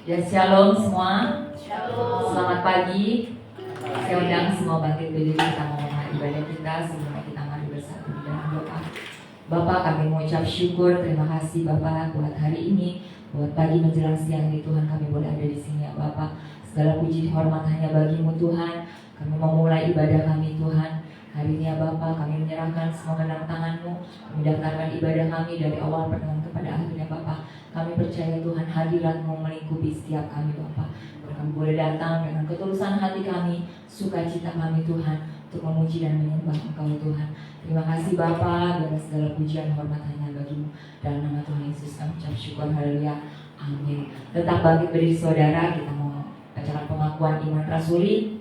Ya, shalom semua. Shalom. Selamat pagi. Saya undang semua bangkit berdiri, kita mau mulai ibadah kita. Sebelumnya kita mari bersatu di dalam doa. Bapak, kami mengucap syukur, terima kasih Bapak buat hari ini, buat pagi menjelang siang ini Tuhan kami boleh ada di sini ya Bapak. Segala puji hormat hanya bagimu Tuhan. Kami memulai ibadah kami Tuhan. Hari ini ya Bapak, kami menyerahkan semua ke dalam tangan-Mu. Kami daftarkan ibadah kami dari awal pertengahan kepada akhirnya Bapak. Kami percaya Tuhan hadirat-Mu melingkupi setiap kami Bapak. Kami boleh datang dengan ketulusan hati kami, sukacita kami Tuhan, untuk memuji dan menyembah Engkau Tuhan. Terima kasih Bapa, dan segala pujian hormat hanya bagi-Mu. Dalam nama Tuhan Yesus kami ucap syukur, haleluya, amin. Tetap bangkit berdiri saudara, kita mau bacakan pengakuan iman rasuli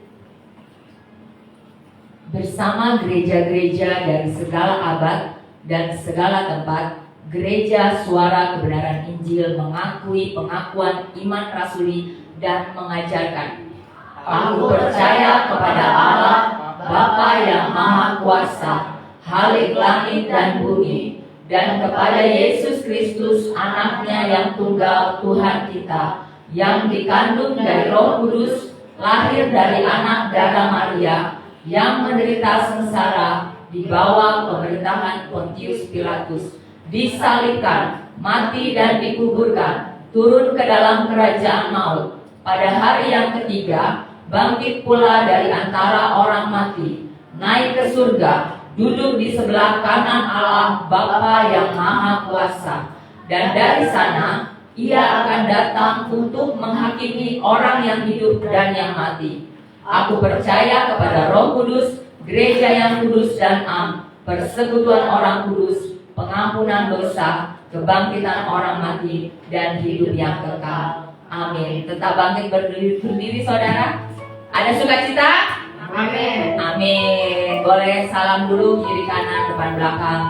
bersama gereja-gereja dari segala abad dan segala tempat. Gereja Suara Kebenaran Injil mengakui pengakuan iman rasuli dan mengajarkan, aku percaya kepada Allah Bapa yang Maha Kuasa, Halik langit dan bumi, dan kepada Yesus Kristus anaknya yang tunggal Tuhan kita, yang dikandung dari Roh Kudus, lahir dari anak darah Maria, yang menderita sengsara di bawah pemerintahan Pontius Pilatus, disalibkan, mati dan dikuburkan, turun ke dalam kerajaan maut. Pada hari yang ketiga, bangkit pula dari antara orang mati, naik ke surga, duduk di sebelah kanan Allah Bapa yang Maha Kuasa. Dan dari sana, Ia akan datang untuk menghakimi orang yang hidup dan yang mati. Aku percaya kepada Roh Kudus, gereja yang kudus dan am, persekutuan orang kudus, pengampunan dosa, kebangkitan orang mati, dan hidup yang kekal. Amin. Tetap bangkit berdiri saudara. Ada sukacita? Amin. Amin. Boleh salam dulu, kiri kanan, depan belakang.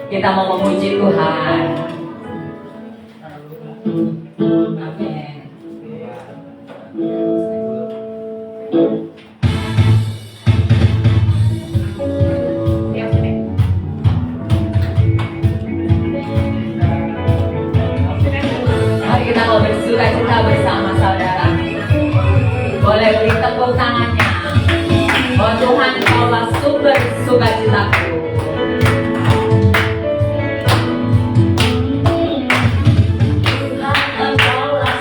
Kita mau memuji Tuhan. Amin. Mari kita mau bersukacita bersama saudara. Boleh beri tepuk tangannya. Oh Tuhan, Kaulah sumber sukacitaku. Tuhan, Engkaulah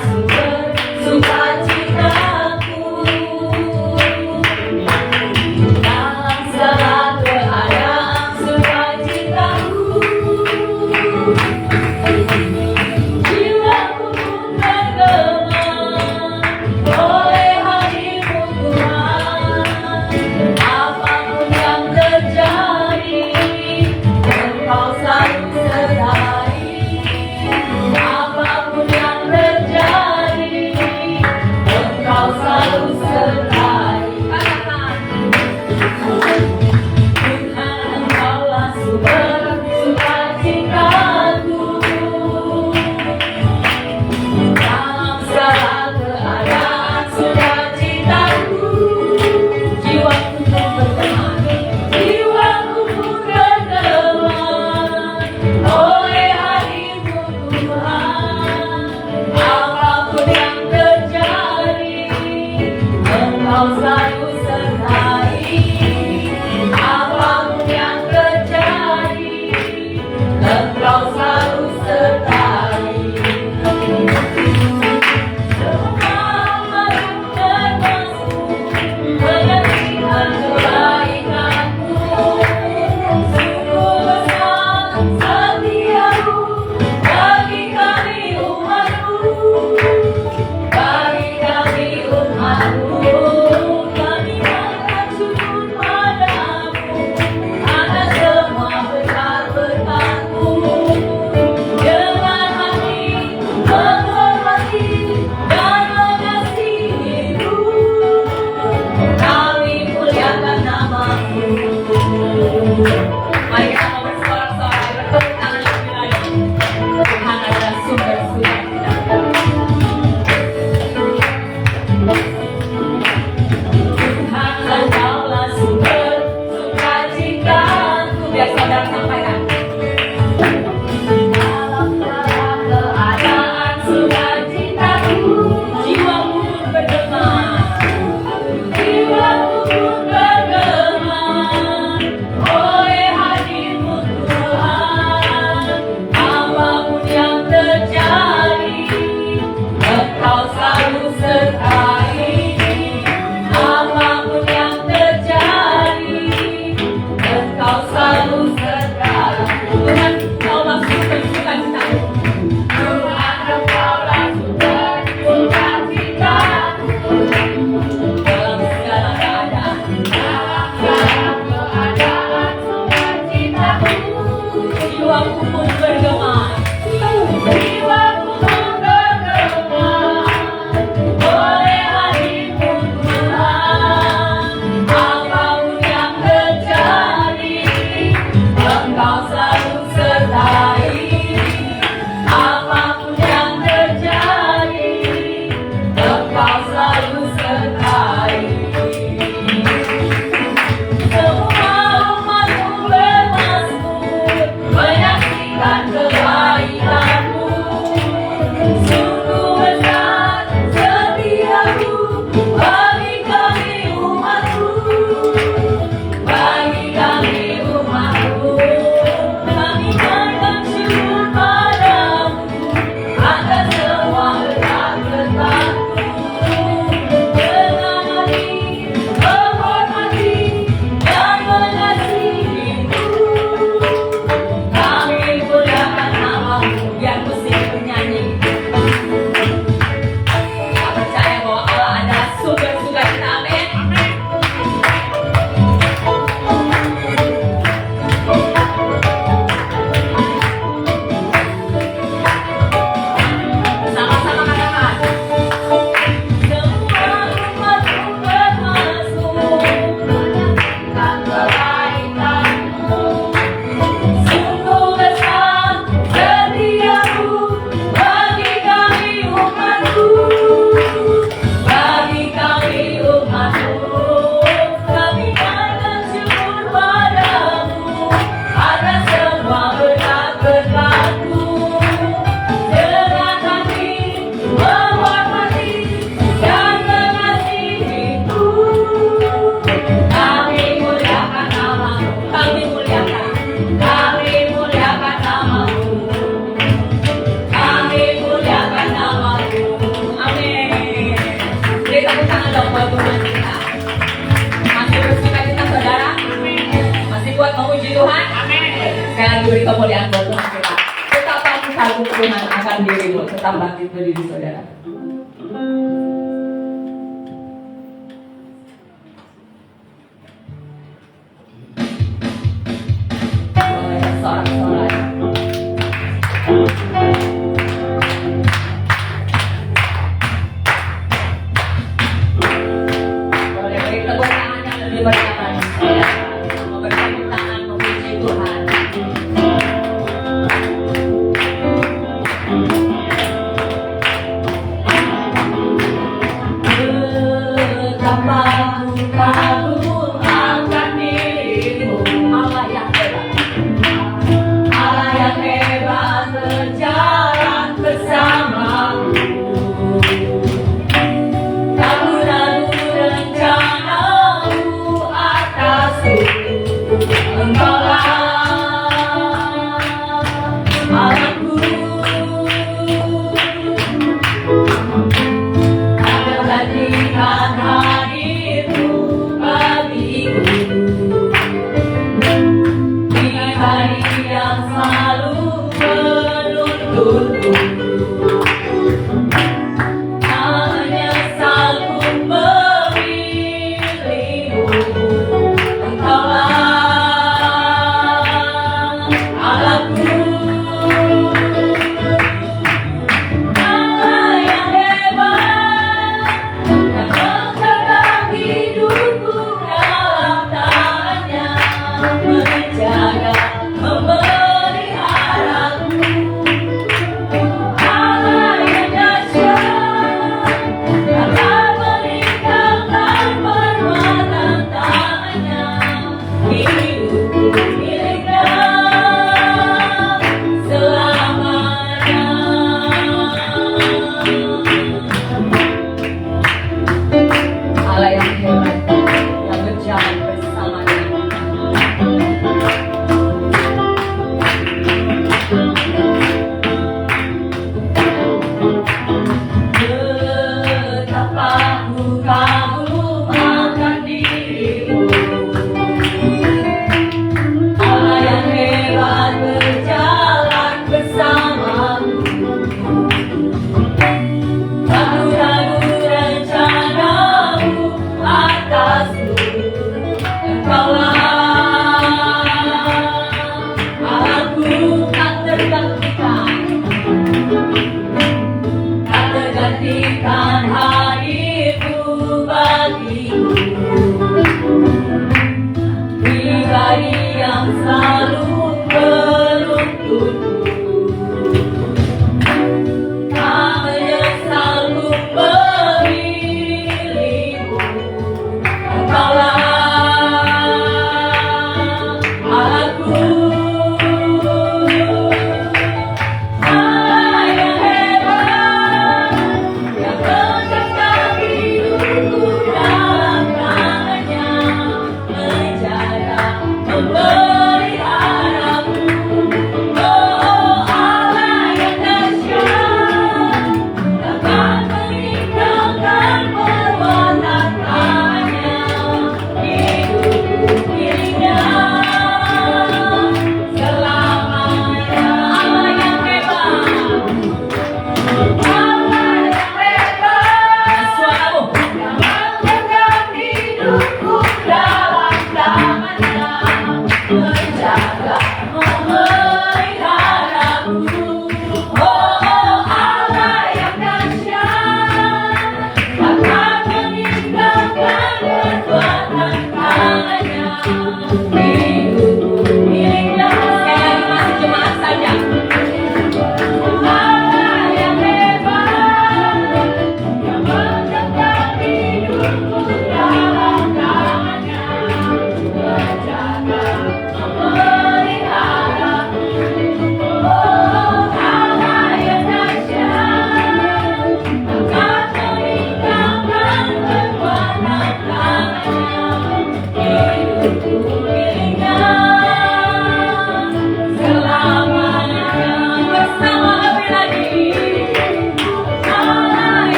pun bergema. Jiwaku pun bergema oleh hadimu Tuhan. Apapun yang terjadi, Engkau selalu sertai. Apapun yang terjadi, Engkau selalu sertai. Semua umatmu bermasmur menyaksikan kebaikanmu. Sungguh besar setiamu bagi kami umatmu. Bagi kami umatmu, kami bersyukur padamu atas semua berkat-berkat-Mu. Dengan hati menghormati dan mengasihi-Mu, kami muliakan nama-Mu. Biar musik bernyanyi. Kita percaya bahwa Allah adalah sumber sukacita. Amin. Sama-sama katakan. Semua umatmu bermasmur menyaksikan kebaikanmu. Sungguh besar setiamu bagi kami umatmu. Bagi kami umatmu, kami bersyukur padamu atas semua berkat-berkat-Mu. Dengan hati menghormati dan mengasihi-Mu, kami muliakan nama-Mu. Kami muliakan nama-Mu. Kami muliakan nama-Mu. Amin. Beri tepuk tangan dong buat Tuhan kita. Masih bersukacita saudara? Masih kuat memuji Tuhan? Sekali lagi beri kemuliaan buat Tuhan kita. Tetap bangkit kagum Tuhan akan dirimu. Tetap bangkit berdiri saudara. Boleh sorak-sorai. Boleh beri tepuk tangan yang lebih berjalan saudara. Memberi tepuk tangan memuji Tuhan.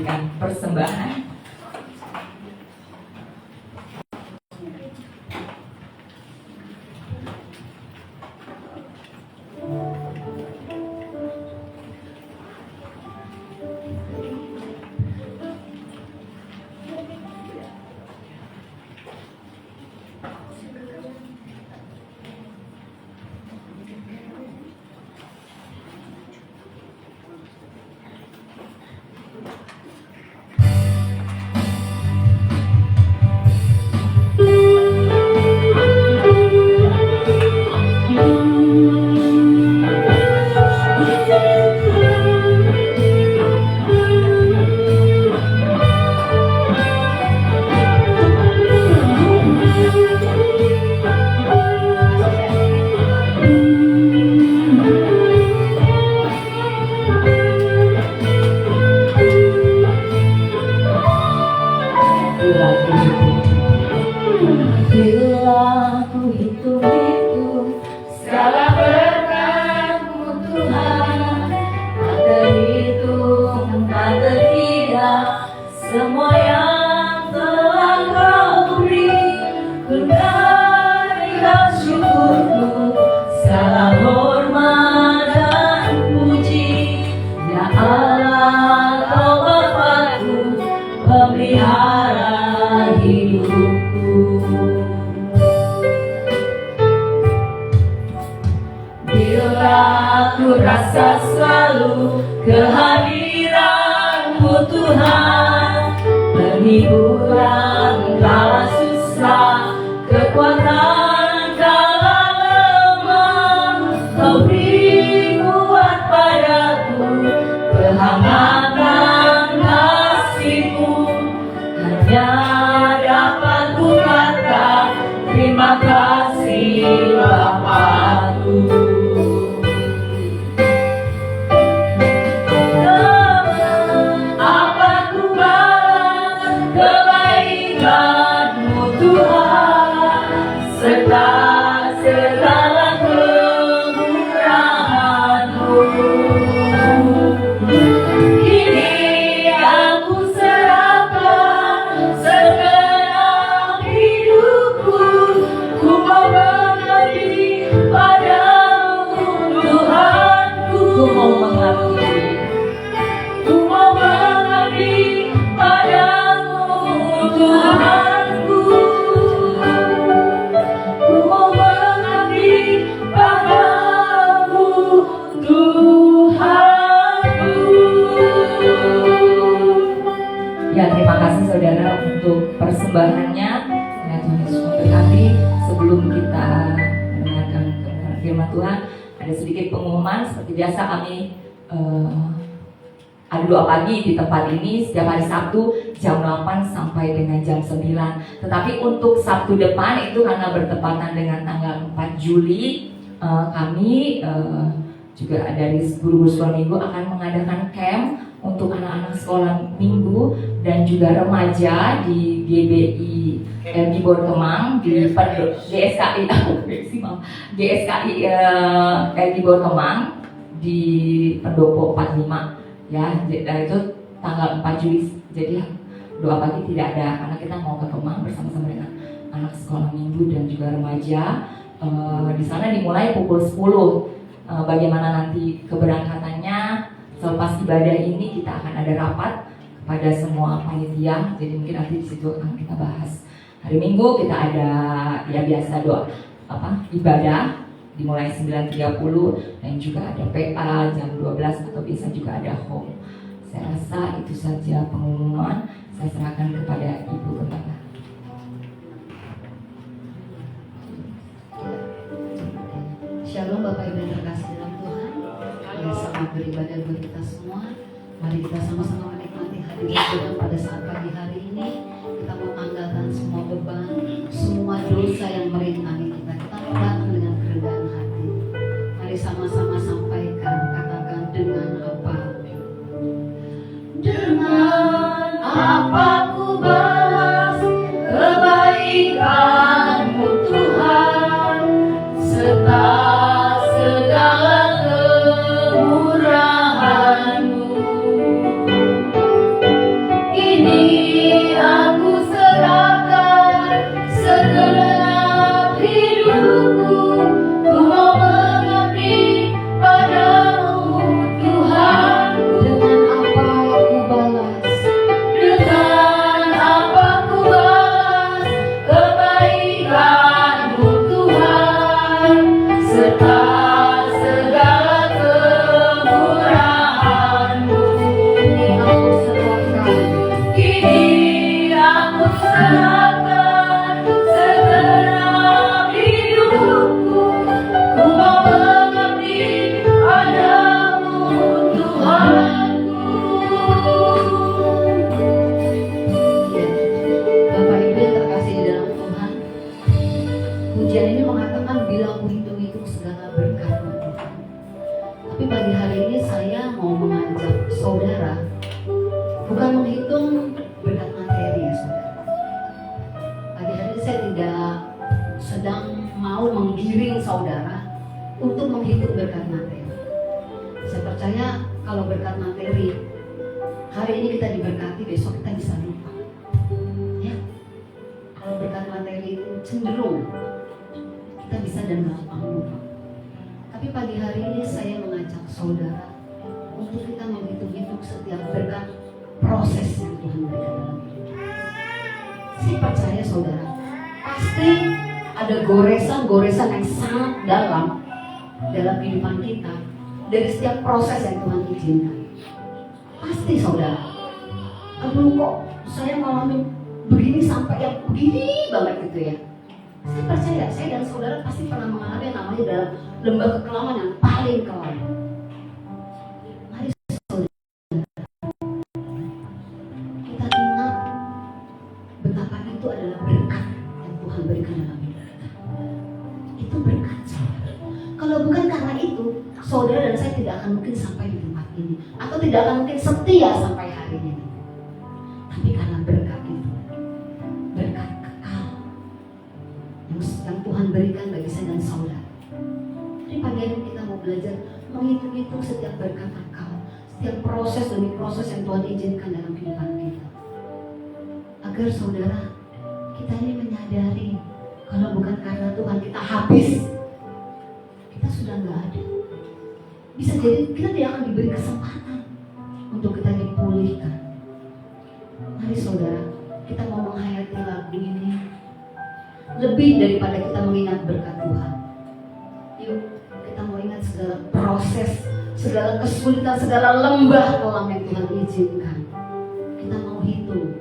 memberikan persembahan. Bila ku hitung-hitung segala berkat-Mu Tuhan, tak terhitung, tak terkira semua yang telah Kau beri. Ku naikkan syukur-Mu, segala hormat dan puji. Ya Allah, Kau Bapa-Ku, pemelihara hidupku. Bila ku rasa selalu kehadiran-Mu Tuhan, penghiburan kala susah, kekuatan kala lemah, Kau beri kuat padaku, kehangatan kasih-Mu. Hanya dapat ku kata terima kasih Bapa-Ku. Apa ku balas kebaikan-Mu Tuhan, serta segala kemurahan-Mu. Kini aku serahkan segenap hidupku, ku mau mengabdi padamu Tuhanku. Ku mau mengabdi, ku mau mengabdi padamu Tuhanku. Ku mau mengabdi padamu Tuhanku. Ya, terima kasih saudara untuk persembahannya. Ya, Tuhan Yesus memberkati. Sebelum kita mendengarkan firman Tuhan, ada sedikit pengumuman. Seperti biasa kami ada doa pagi di tempat ini setiap hari Sabtu jam 8 sampai dengan jam 9. Tetapi untuk Sabtu depan itu karena bertepatan dengan tanggal 4 Juli, kami juga dari guru-guru sekolah minggu akan mengadakan camp untuk anak-anak sekolah minggu dan juga remaja di GBI RG Bor Kemang di GSKI GSKI RG Bor Kemang di Pendopo 45 ya. Dan itu tanggal 4 Juli. Jadi doa pagi tidak ada karena kita mau ke Kemang bersama-sama dengan anak sekolah minggu dan juga remaja. Di sana dimulai pukul 10. Bagaimana nanti keberangkatannya selepas ibadah ini, kita akan ada rapat kepada semua panitia. Jadi mungkin nanti di situ akan kita bahas. Hari Minggu kita ada ya biasa doa ibadah dimulai 9.30 dan juga ada PA jam 12 atau biasa juga ada home. Saya rasa itu saja pengumuman. Saya serahkan kepada Ibu Gembala. Shalom Bapak Ibu yang terkasih dalam Tuhan. Ya, selamat beribadah buat kita semua. Mari kita sama-sama menikmati hadirat Tuhan pada saat pagi hari ini. Kita mau tanggalkan semua beban, semua dosa yang merintangi kita. Kita mau datang dengan kerendahan hati. Mari sama-sama sampaikan, katakan dengan apa? Dengan apa ku balas kebaikan-Mu Tuhan, serta segala kemurahan-Mu. menghitung berkat materi ya saudara. Pagi hari ini saya tidak sedang mau menggiring saudara untuk menghitung berkat materi. Saya percaya kalau berkat materi hari ini kita diberkati, besok kita bisa lupa. Ya, kalau berkat materi itu cenderung kita bisa dan gampang lupa. Tapi pagi hari ini saya mengajak saudara untuk kita menghitung-hitung setiap berkat proses yang Tuhan berikan dalam hidup kita. Saya percaya saudara, pasti ada goresan-goresan yang sangat dalam kehidupan kita dari setiap proses yang Tuhan izinkan. Pasti saudara, aduh kok saya ngalamin begini sampai yang begini banget gitu ya. Saya percaya, saya dan saudara pasti pernah mengalami yang namanya dalam lembah kekelaman yang paling kelam. Mari saudara, kita ingat betapa itu adalah berkat yang Tuhan berikan dalam hidup kita. Itu berkat saudara. Kalau bukan karena itu, saudara dan saya tidak akan mungkin sampai di tempat ini, atau tidak akan mungkin setia sampai hari ini. Tapi karena berkat itu, berkat kekal yang Tuhan berikan bagi saya dan saudara. Jadi pagi hari ini kita mau belajar menghitung-hitung setiap berkat kekal, setiap proses demi proses yang Tuhan izinkan dalam kehidupan kita, agar saudara kita ini menyadari kalau bukan karena Tuhan kita habis, kita sudah nggak ada. Bisa jadi kita tidak akan diberi kesempatan untuk kita dipulihkan. Mari saudara, kita mau menghayati lagu ini lebih daripada kita mengingat berkat Tuhan. Yuk, kita mau ingat segala proses, segala kesulitan, segala lembah kelam yang Tuhan izinkan. Kita mau hitung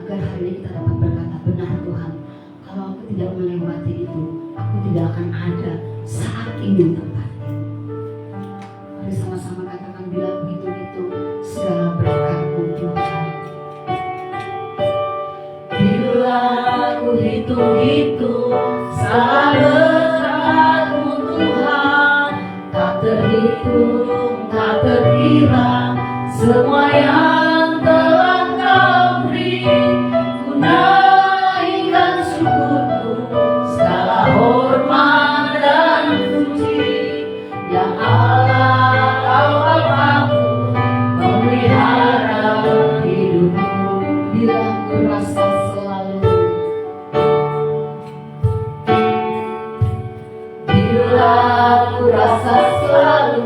agar hari ini kita dapat berkata, benar Tuhan, kalau aku tidak melewati itu, aku tidak akan ada saat ini tempatnya. Mari sama-sama katakan, bila begitu itu segala berkat-Mu Tuhan. Bila aku hitung-hitung segala berkat-Mu Tuhan, tak terhitung, tak terkira semua yang telah Kau beri. Ku naikkan syukurku, segala hormat dan puji yang Allah Kau Bapa-Ku memelihara hidupku. Bila ku rasa selalu, bila ku rasa selalu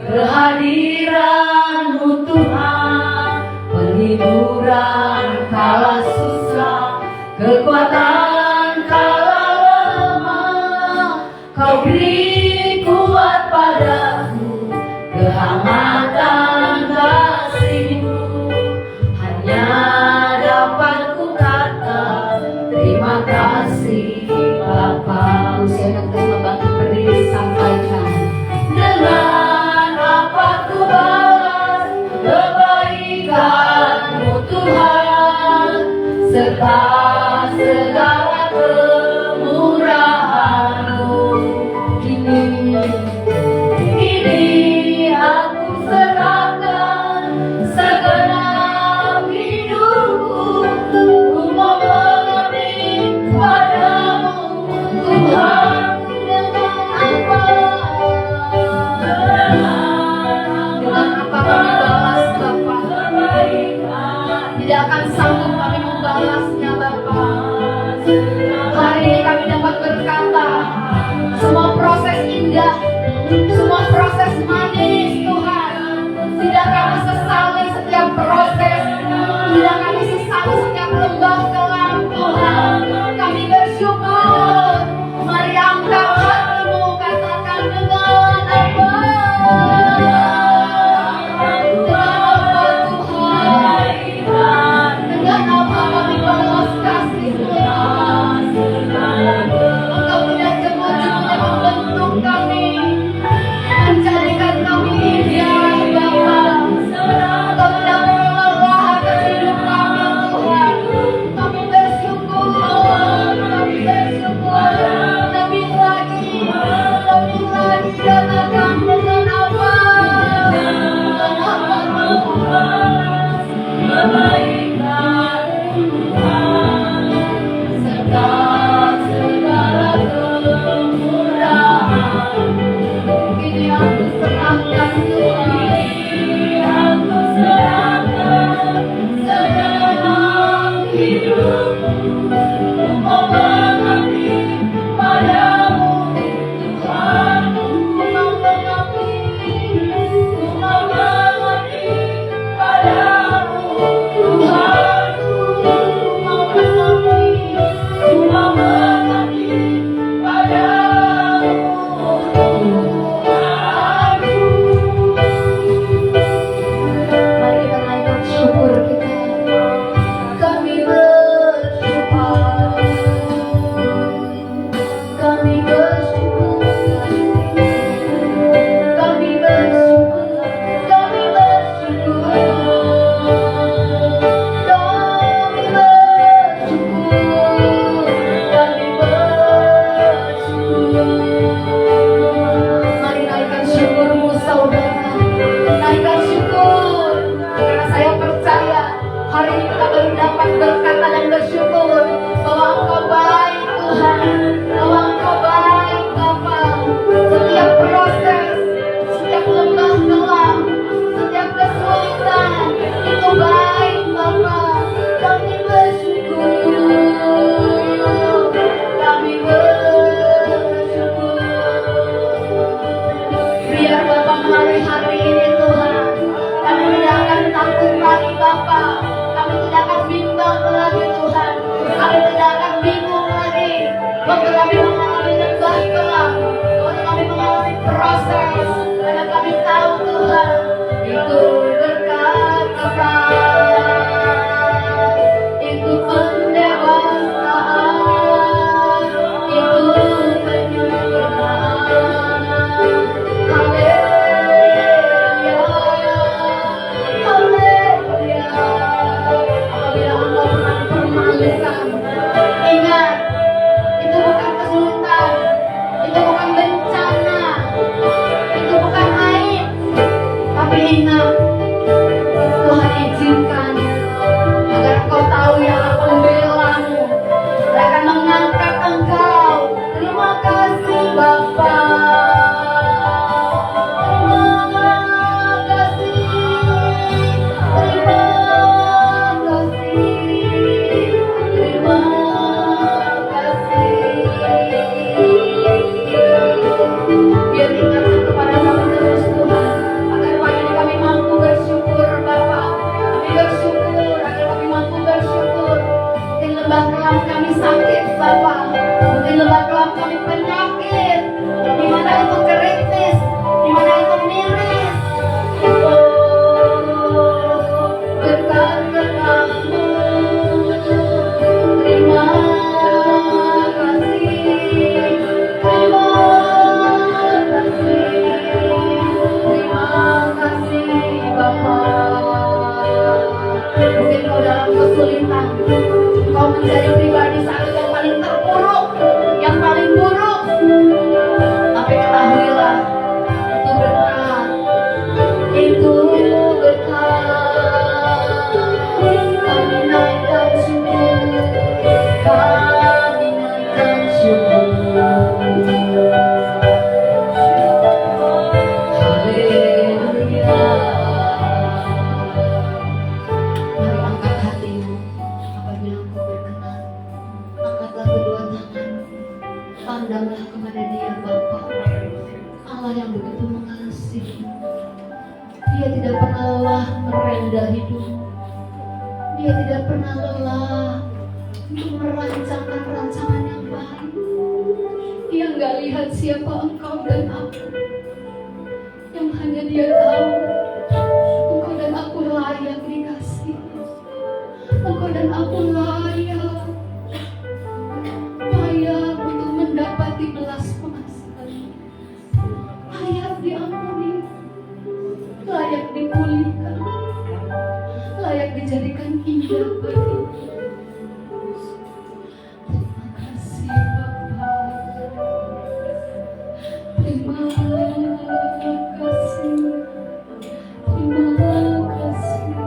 kehadiran-Mu Tuhan, penghiburan kala susah, kekuatan kala lemah, Kau beri kuat padaku, kehangatan kasih-Mu. Hanya dapat ku kata terima kasih Bapa. usia yang telah membangkit berdiri sampaikan. Dengan apa ku balas kebaikan-Mu Tuhan, serta segala kemurahan-Mu. Kini aku serahkan segenap hidupku, ku mau mengabdi padamu Tuhan. Dengan apa kami balas Bapa? Tidak akan sanggup kami membalasnya Bapa. Hari ini kami dapat berkata, semua proses indah, semua proses manis Tuhan, tidak kami sesali setiap proses, tidak kami sesali setiap lembah kelam Tuhan. Kami bersyukur. Mari angkat hatimu, katakan dengan apa? Dengan apa kami balas kasih-Mu? Engkau tidak jemu-jemunya membentuk kami, menjadikan lembah kelam kami sakit Bapa, mungkin lembah kelam kami penyakit, di mana itu kritis, di mana itu miris. Berkat Kamu, terima kasih, terima kasih Bapa. Mungkin kau dalam kesulitan, kau menjadi pribadi saat yang paling terpuruk, yang paling buruk, tapi ketahuilah itu berkat, itu berkat. Kami naikkan syukur, kami naikkan syukur. Haleluya. Mari angkat hatimu apabila engkau berkenan. Angkatlah kedua tangan, pandanglah kepada Dia Bapa, Allah yang begitu mengasihi. Dia tidak pernah lelah merendah hidupmu. Dia tidak pernah lelah untuk merancangkan rancangan yang baik. Dia nggak lihat siapa engkau dan aku. Yang hanya Dia tahu, engkau dan aku layak dikasihi. Engkau dan aku layak untuk mendapati belas kasihan, layak diampuni, layak dipulihkan, layak dijadikan indah bagi. Terima kasih Bapa, terima kasih, terima kasih.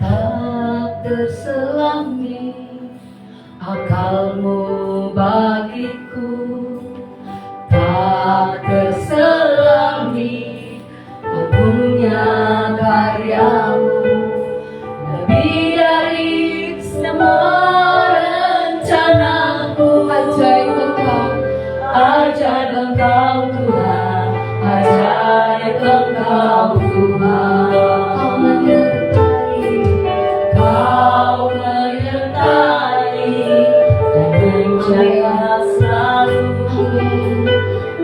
Tak terselami akalmu bagiku, tak terselami agungnya karyamu, lebih dari semua rencanaku. Ajaib Engkau, ajaib Engkau Tuhan, ajaib Engkau Tuhan. Kau menyertai dan menjaga selalu,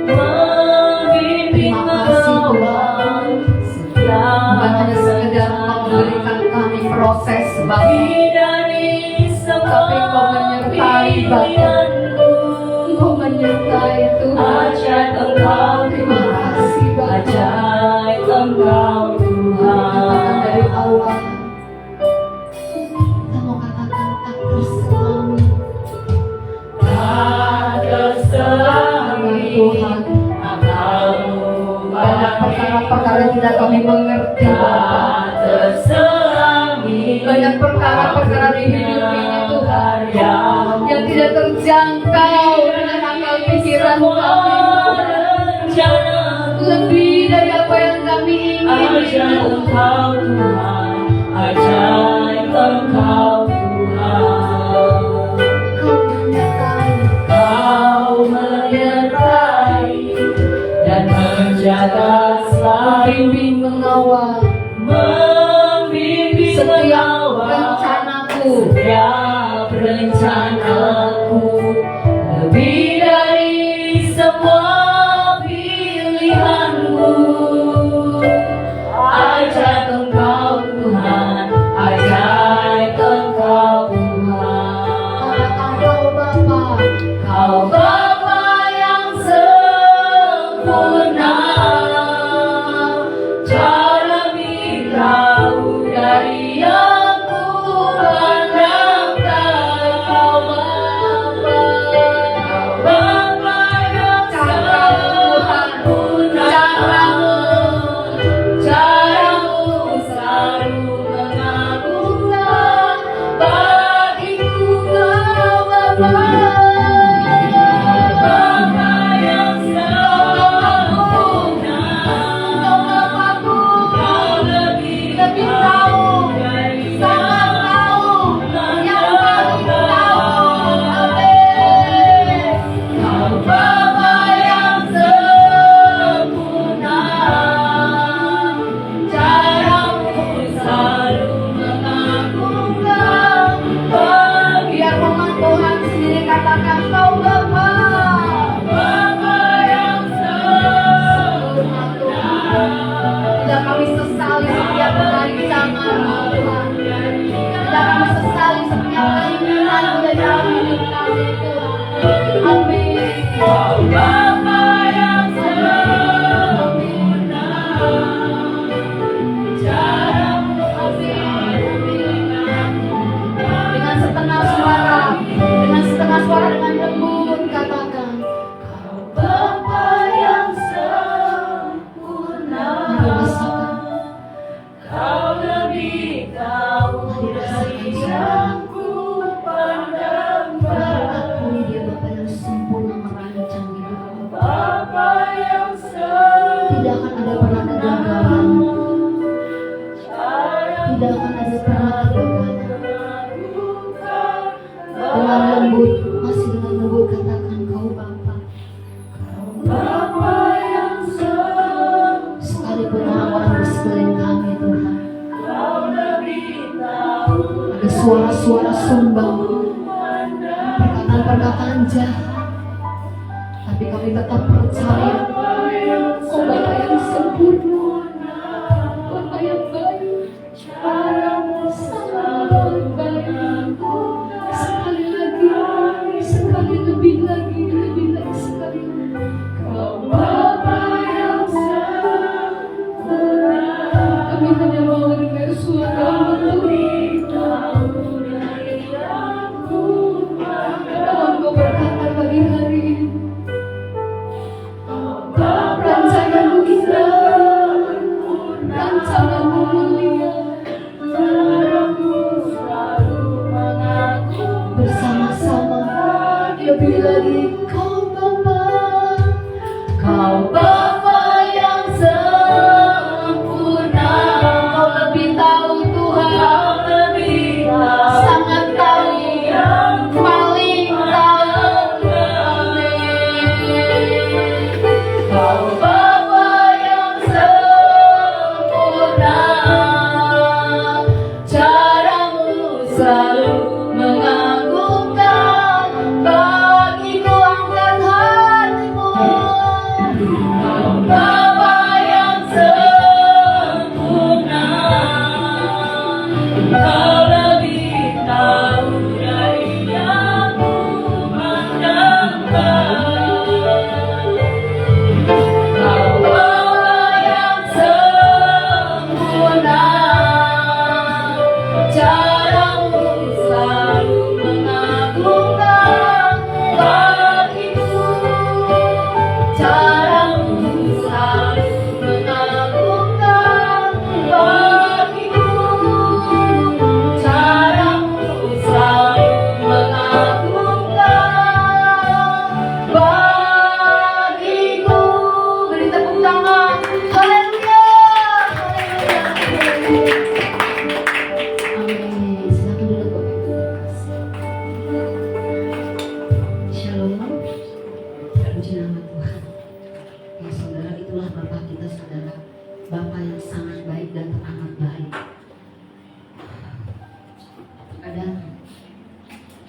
membimbing mengawal setiap Bukan hanya sekedar memberikan kami proses Bapa, dari semua tapi Engkau menyertai Bapa. pilihanku. Engkau menyertai Tuhan. Ajaib Engkau Terima kasih Bapa. ajaib Engkau Katakan dari Tuhan. awal, kita mau katakan tak terselami Tak terselami Tuhan. akalmu Banyak perkara-perkara yang tidak kami mengerti Bapa. tak terselami Banyak perkara-perkara di hidup ini Tuhan yang tidak terjangkau dengan akal pikiran kami. Lebih dari apa yang kami Ajaib ingin. Engkau Tuhan, ajaib Engkau Tuhan. Kau menyertai dan menjaga selalu, Bimbing mengawal membimbing setiap mengawal rencanaku. setiap rencanaku, lebih dari semua pilihanku. Ajaib Engkau Tuhan, ajaib Engkau Tuhan. Kau Bapa, Kau Bapa yang sempurna, cara beritahu dari yang ku pandangkan. Kau Bapa, suara-suara sombong, perkataan-perkataan jahat. Tapi kami tetap percaya Kau Bapa yang sempurna, Bapa yang baik, Caramu sangat baik. Sekali lagi, sekali lebih lagi sekali. Kau Bapa yang sempurna. Kami hanya mau dengar suara-Mu. Kau berkata pagi hari ini, rancangan-Mu indah, rancangan-Mu mulia, bersama-sama lebih lagi. Kau Bapa yang sempurna. Kau lebih tahu Tuhan, sangat tahu, paling tahu. Kau Bapa yang sempurna, caramu selalu mengagumkan. Bagiku angkat hatimu. Kau Bapa yang sempurna, Kau lebih tahu dari yang ku pandangkan. Kau Bapa yang sempurna, caramu selalu mengagumkan. Bagiku caramu selalu mengagumkan. Bagiku caramu selalu mengagumkan. Bagiku. Beri tepuk tangan. Haleluya. Amin. Silakan duduk Bapak Ibu terkasih. Shalom. Puji nama Tuhan. Ya saudara, itulah Bapak kita saudara. Bapak yang sangat baik dan teramat baik. Kadang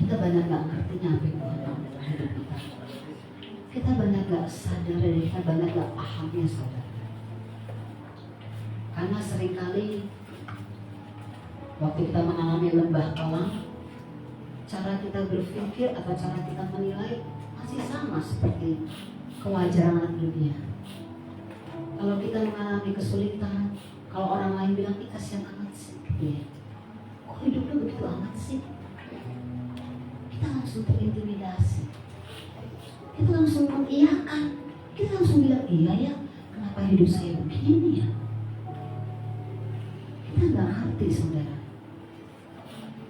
kita banyak gak ngertinya apa yang Tuhan mau dalam hidup kita. Kita banyak gak sadar dan kita banyak gak pahamnya saudara. Karena seringkali waktu kita mengalami lembah kelam, cara kita berpikir atau cara kita menilai masih sama seperti kewajaran anak dunia. Kalau kita mengalami kesulitan, kalau orang lain bilang, ih kasihan amat sih, ya. Kok hidupnya begitu amat sih? Kita langsung terintimidasi. Kita langsung mengiyakan. Kita langsung bilang, iya ya, kenapa hidup saya begini ya? Kita nggak ngerti saudara.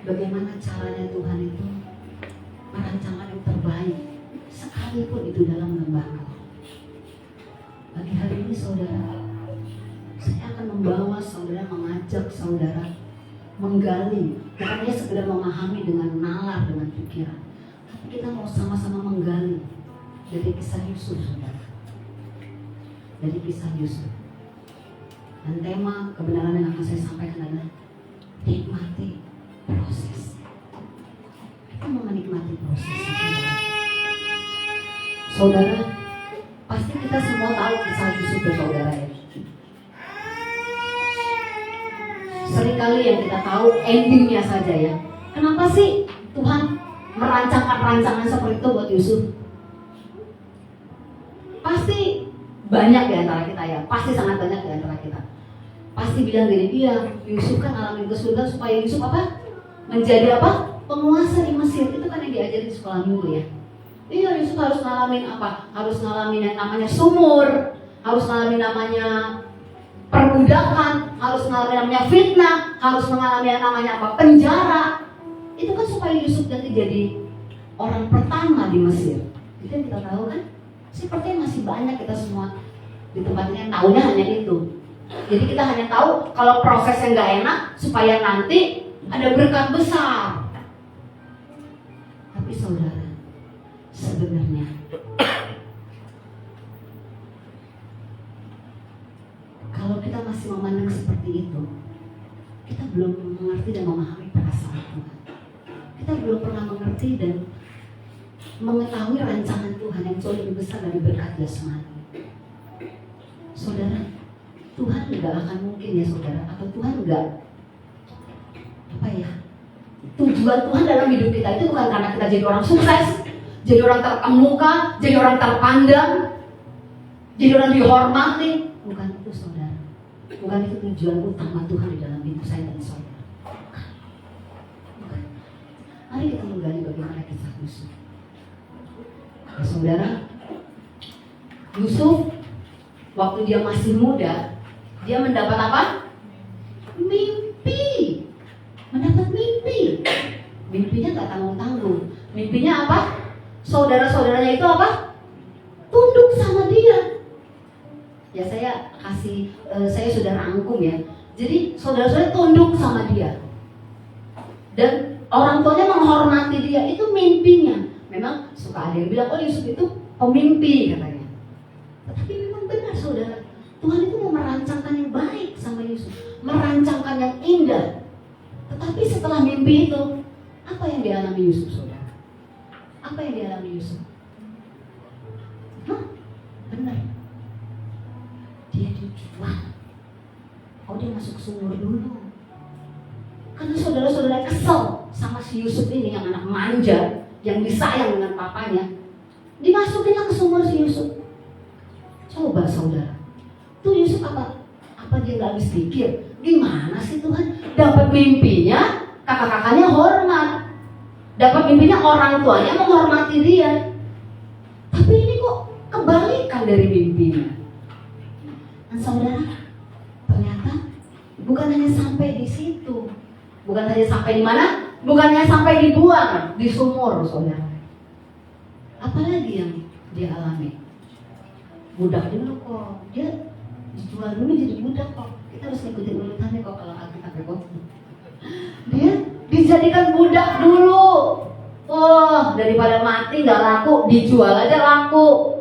Bagaimana caranya Tuhan itu merancangkan yang terbaik, sekalipun itu dalam lembah kelam. Pagi hari ini saudara, saya akan membawa saudara, mengajak saudara menggali, bukan hanya sekedar memahami dengan nalar, dengan pikiran, tapi kita mau sama-sama menggali dari kisah Yusuf saudara, dari kisah Yusuf. Dan tema kebenaran yang akan saya sampaikan adalah nikmati proses. Kita mau menikmati prosesnya saudara. Saudara, pasti kita semua tahu kisah Yusuf dan saudara ya. Seringkali yang kita tahu endingnya saja ya. Kenapa sih Tuhan merancangkan rancangan seperti itu buat Yusuf? Pasti banyak di antara kita ya. Pasti sangat banyak di antara kita. Pasti bilang gini, iya Yusuf kan ngalamin kesulitan supaya Yusuf apa? Menjadi apa? Penguasa di Mesir. Itu kan yang diajarin di sekolah minggu ya. Iya, Yusuf harus ngalamin apa? Harus ngalamin yang namanya sumur, harus ngalamin namanya perbudakan, harus ngalamin namanya fitnah, harus mengalami yang namanya apa? Penjara. Itu kan supaya Yusuf nanti jadi orang pertama di Mesir. Itu yang kita tahu kan? Sepertinya masih banyak kita semua di tempat ini yang tahunya hanya itu. Jadi kita hanya tahu kalau prosesnya nggak enak supaya nanti ada berkat besar. Tapi saudara, sebenarnya kalau kita masih memandang seperti itu, kita belum mengerti dan memahami perasaan Tuhan. kita belum pernah mengerti dan mengetahui rancangan Tuhan yang jauh lebih besar dari berkat jasmani. Saudara, Tuhan nggak akan mungkin ya saudara, atau Tuhan nggak tujuan Tuhan dalam hidup kita itu bukan karena kita jadi orang sukses, jadi orang terkemuka, jadi orang terpandang, jadi orang dihormati. Bukan itu saudara, bukan itu tujuan utama Tuhan di dalam hidup saya dan saudara. Bukan. Mari kita menggali bagaimana kisah Yusuf. Ya, saudara, Yusuf waktu dia masih muda, dia mendapat apa? Mimpi. Mendapat mimpi. Mimpinya gak tanggung-tanggung. Mimpinya apa? Saudara-saudaranya itu apa? Tunduk sama dia. Ya saya sudah rangkum ya. Jadi saudara-saudara tunduk sama dia. Dan orang tuanya menghormati dia. Itu mimpinya. Memang suka ada yang bilang, oh Yusuf itu pemimpi katanya. Tetapi memang benar saudara, Tuhan itu mau merancangkan yang baik sama Yusuf, merancangkan yang indah. Tetapi setelah mimpi itu, apa yang dialami Yusuf saudara? Apa yang dialami Yusuf? Benar, dia dijual. Oh, dia masuk sumur dulu. Karena saudara-saudara kesel sama si Yusuf ini yang anak manja, yang disayang dengan papanya, dimasukinlah ke sumur si Yusuf. Coba saudara, tuh Yusuf apa dia nggak habis pikir? Gimana sih Tuhan? Dapat mimpinya, kakak-kakaknya hormat. Dapat mimpinya orang tuanya menghormati dia. Tapi ini kok kebalikan dari mimpinya. Dan saudara, ternyata bukan hanya sampai di situ. Bukan hanya sampai di mana? Bukan hanya sampai dibuang di sumur, saudara. Apalagi yang dia alami? Budak dulu kok. Dia dijual dulu jadi budak kok. Kita harus ngikutin urutannya kok kalau Alkitab rekod. Dia dijadikan budak dulu. Oh, daripada mati nggak laku, dijual aja laku.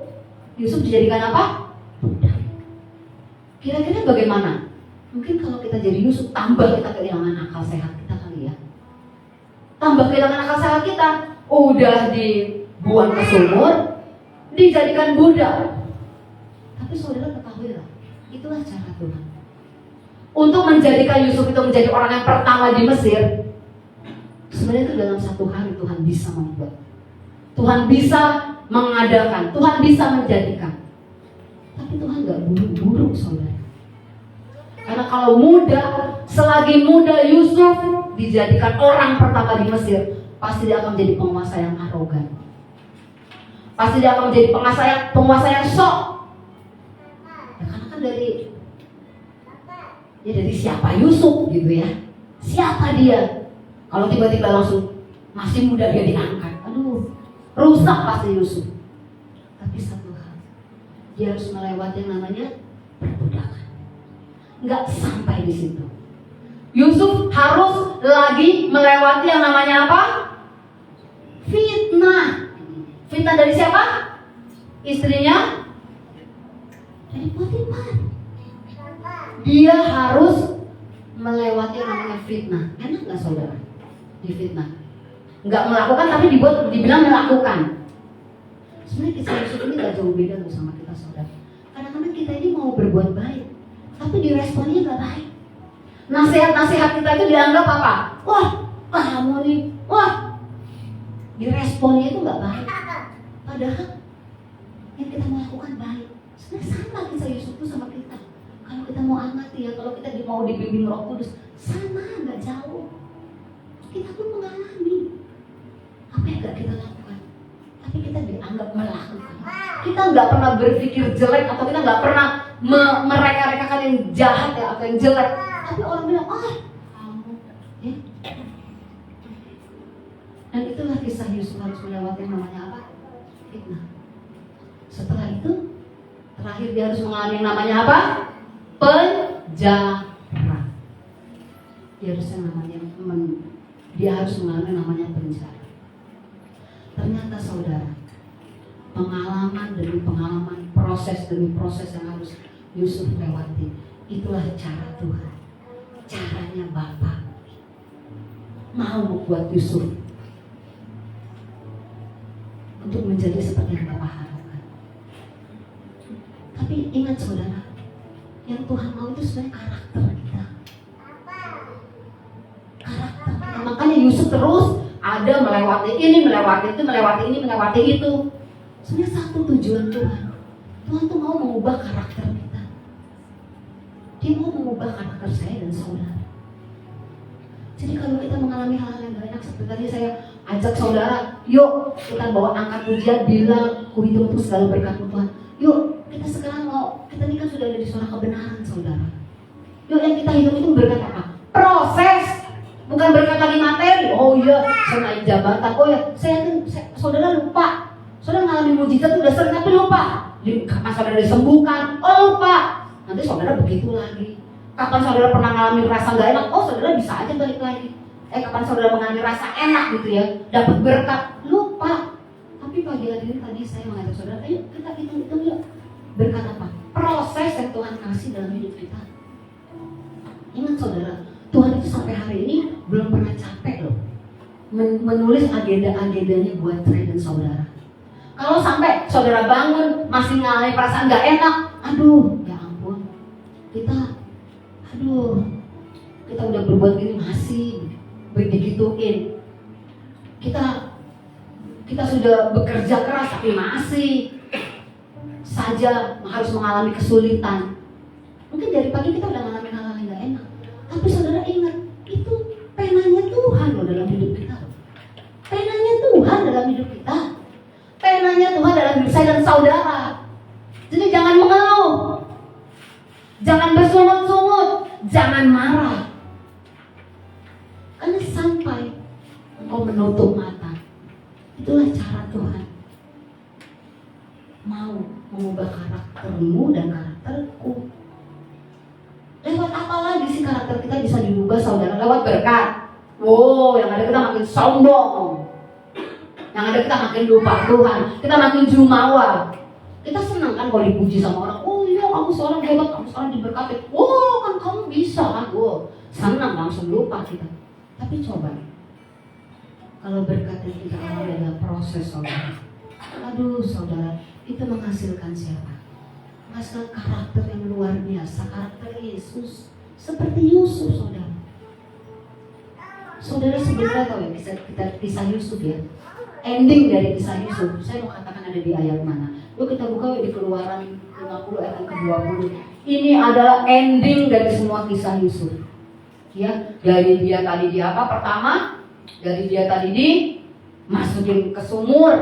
Yusuf dijadikan apa? Budak. Kira-kira bagaimana? Mungkin kalau kita jadi Yusuf, tambah kita kehilangan akal sehat kita kali ya. Tambah kehilangan akal sehat kita. Udah dibuang ke sumur, dijadikan budak. Tapi saudara ketahuilah, itulah cara Tuhan untuk menjadikan Yusuf itu menjadi orang yang pertama di Mesir. Sebenarnya itu dalam satu hari Tuhan bisa membuat, Tuhan bisa mengadakan, Tuhan bisa menjadikan. Tapi Tuhan gak buru-buru saudara. Karena kalau muda, selagi muda Yusuf dijadikan orang pertama di Mesir, pasti dia akan menjadi penguasa yang arogan. Pasti dia akan menjadi penguasa yang sok. Ya, karena kan dari siapa Yusuf gitu ya. Siapa dia? Kalau tiba-tiba langsung masih muda dia diangkat, aduh, rusak pasti Yusuf. Tapi satu hal, dia harus melewati yang namanya perbudakan. Nggak sampai di situ. Yusuf harus lagi melewati yang namanya apa? Fitnah. Fitnah dari siapa? Istrinya? Dari Potifar. Dia harus melewati yang namanya fitnah. Enak nggak saudara? Difitnah. Nggak melakukan tapi dibilang melakukan. Sebenarnya kisah Yusuf ini nggak jauh beda loh sama kita saudara. Kadang-kadang kita ini mau berbuat baik, tapi diresponnya nggak baik. Nasihat-nasihat kita itu dianggap apa? Wah, kamu nih, wah. Diresponnya itu nggak baik. Padahal yang kita mau lakukan baik. Sebenarnya sama kisah Yusuf itu sama kita. Kalau kita mau amati ya, kalau kita mau dibimbing Roh Kudus, sama, nggak jauh. Kita pun mengalami apa yang nggak kita lakukan, tapi kita dianggap melakukan. Kita nggak pernah berpikir jelek atau kita nggak pernah mereka-rekakan yang jahat ya atau yang jelek. Tapi orang bilang, kamu, ya. Dan itulah kisah Yusuf harus melewati yang namanya apa? Fitnah. Setelah itu, terakhir dia harus mengalami yang namanya apa? Penjara. Dia harus mengalami namanya penjara. Ternyata saudara, pengalaman demi pengalaman, proses demi proses yang harus Yusuf lewati, itulah cara Tuhan. Caranya Bapa mau membuat Yusuf untuk menjadi seperti yang Bapak harapkan. Tapi ingat saudara, yang Tuhan mau itu sebenarnya karakter kita. Karakter kita. Makanya Yusuf terus ada melewati ini, melewati itu, melewati ini, melewati itu. Sebenarnya satu tujuan Tuhan. Tuhan tuh mau mengubah karakter kita. Dia mau mengubah karakter saya dan saudara. Jadi kalau kita mengalami hal-hal yang gak enak, seperti tadi saya ajak saudara, yuk kita bawa angkat pujian, bilang ku hidup untuk segala berkat Tuhan. Yuk kita sekarang kita ini kan sudah ada di zona kebenaran saudara. Yuk yang kita hidup itu berkat apa? Proses, bukan berkat lagi materi. Oh iya, saya naik jabatan. Oh ya, saudara lupa. Saudara mengalami mujizat udah sering tapi lupa. Kapan saudara disembuhkan? Oh lupa. Nanti saudara begitu lagi. Kapan saudara pernah mengalami rasa gak enak? Oh saudara bisa aja balik lagi. Kapan saudara mengalami rasa enak gitu ya, dapat berkat, lupa. Tapi pagi hari ini tadi saya mengajak saudara, ayo kita hitung yuk. Berkat apa? Proses yang Tuhan kasih dalam hidup kita. Ingat saudara, Tuhan itu sampai hari ini belum pernah capek loh menulis agenda-agendanya buat saya dan saudara. Kalau sampai saudara bangun masih mengalami perasaan gak enak, aduh ya ampun, kita udah berbuat gini masih digituin. Kita sudah bekerja keras tapi masih saja harus mengalami kesulitan. Mungkin dari pagi kita udah mengalami hal-hal yang gak enak. Tapi saudara ingat, itu penanya Tuhan loh dalam hidup kita. Penanya Tuhan dalam hidup kita. Penanya Tuhan dalam hidup saya dan saudara. Jadi jangan mengeluh, jangan bersungut-sungut, jangan marah. Karena sampai engkau menutup mata, itulah cara Tuhan mau mengubah karaktermu dan karakterku. Lewat apa lagi sih karakter kita bisa diubah saudara? Lewat berkat. Wow, yang ada kita makin sombong, yang ada kita makin lupa Tuhan, kita makin jumawa. Kita senang kan kalau dipuji sama orang. Oh iya, kamu seorang hebat, kamu seorang diberkati. Wow, kan kamu bisa kan? Wow, senang, langsung lupa kita. Tapi coba, kalau berkat yang kita alami adalah proses saudara. Aduh saudara, itu menghasilkan siapa? Menghasilkan karakter yang luar biasa, karakter Yesus. Seperti Yusuf saudara. Saudara sebenarnya tahu ya kisah Yusuf ya. Ending dari kisah Yusuf, saya mau katakan ada di ayat mana? Yuk kita buka di Keluaran 50 ayat ke-20. Ini adalah ending dari semua kisah Yusuf. Ya, dari dia tadi di apa pertama? Dari dia tadi masukin ke sumur,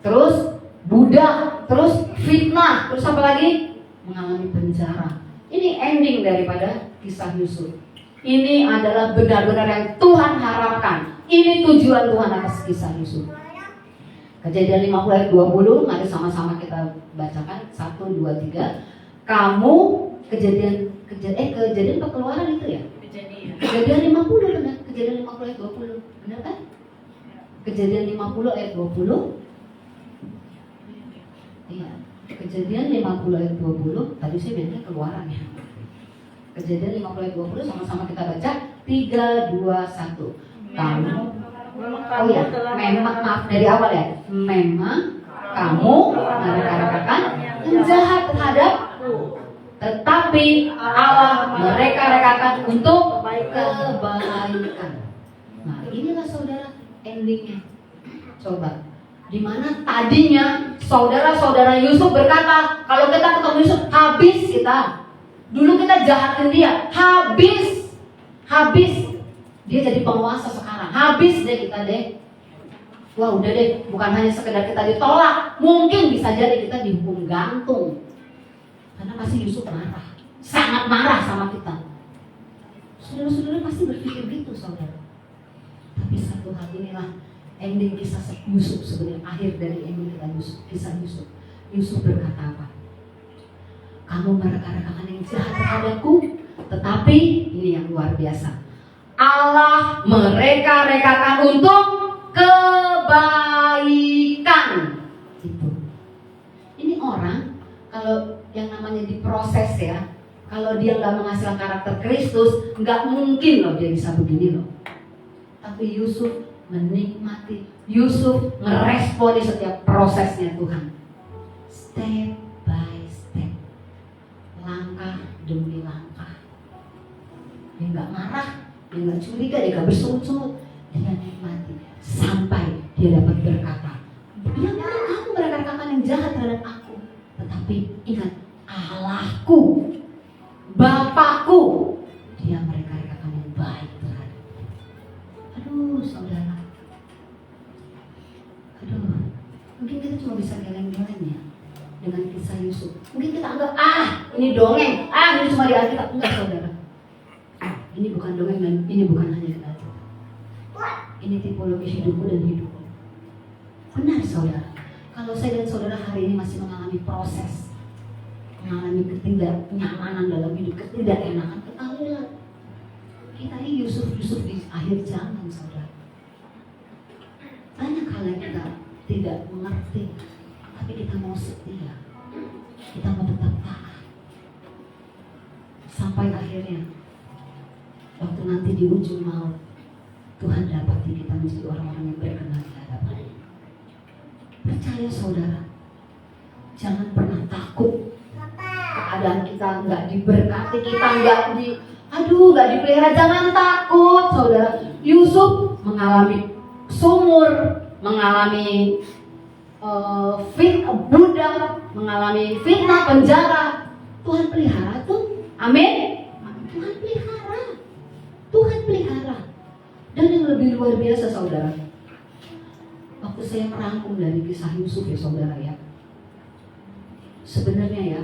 terus budak, terus fitnah, terus apa lagi? Mengalami penjara. Ini ending daripada kisah Yusuf. Ini adalah benar-benar yang Tuhan harapkan. Ini tujuan Tuhan atas kisah Yusuf. Kejadian 50 ayat 20, mari sama-sama kita bacakan 1, 2, 3. Kamu kejadian apa Keluaran itu ya? Kejadian 50 benar. Kejadian 50 ayat 20, benar kan? Kejadian 50 ayat 20. Iya. Kejadian 50 ayat 20, tadi saya bilangnya Keluaran ya. Kejadian 50 ayat 20 sama-sama kita baca 3, 2, 1. Kamu oh ya, memang maaf dari awal ya. Memang kamu mereka-rekakan yang jahat terhadapku, tetapi Allah mereka-rekakan untuk kebaikan. Nah, inilah saudara endingnya. Coba, dimana tadinya saudara-saudara Yusuf berkata, kalau kita ketemu Yusuf habis kita. Dulu kita jahatin dia, habis. Dia jadi penguasa sekarang, habis deh kita deh. Wah udah deh, bukan hanya sekedar kita ditolak, mungkin bisa jadi kita dihukum gantung. Karena pasti Yusuf marah, sangat marah sama kita. Saudara-saudara pasti berpikir gitu saudara. Tapi satu hal inilah ending kisah Yusuf sebenarnya, akhir dari ending kisah Yusuf. Yusuf berkata apa? Kamu mereka-rekakan yang jahat terhadapku, tetapi ini yang luar biasa, Allah mereka-rekakan untuk kebaikan. Itu. Ini orang kalau yang namanya diproses ya, kalau dia nggak menghasilkan karakter Kristus, nggak mungkin loh dia bisa begini loh. Tapi Yusuf menikmati Yusuf ngeresponi setiap prosesnya Tuhan. Step by step. Langkah demi langkah. Dia nggak marah, dia nggak curiga, dia nggak bersungut-sungut. Dia nikmati sampai dia dapat berkata, biarlah kamu mereka-rekakan yang jahat terhadap aku, tetapi ingat Allahku, Bapakku, dia mereka-rekakan yang baik terhadap. Aduh saudara, mungkin kita cuma bisa geleng-geleng ya dengan kisah Yusuf. Mungkin kita anggap ini dongeng, ini cuma di Alkitab. Enggak saudara, ini bukan dongeng dan ini bukan hanya di Alkitab. Ini tipologi hidupku dan hidupku. Benar saudara, kalau saya dan saudara hari ini masih mengalami proses, mengalami ketidaknyamanan dalam hidup, ketidakenakan, ketahuilah kita ini Yusuf di akhir zaman saudara. Banyak hal yang kita tidak mengerti, tapi kita mau setia, kita mau tetap taat, sampai akhirnya waktu nanti di ujung maut Tuhan dapati kita menjadi orang-orang yang berkenan di hadapan-Nya. Percaya saudara, jangan pernah takut keadaan kita nggak diberkati, kita nggak dipelihara. Jangan takut saudara. Yusuf mengalami sumur, mengalami budak, mengalami fitnah, penjara. Tuhan pelihara tuh, amin. Tuhan pelihara. Dan yang lebih luar biasa saudara, waktu saya merangkum dari kisah Yusuf ya saudara ya, sebenarnya ya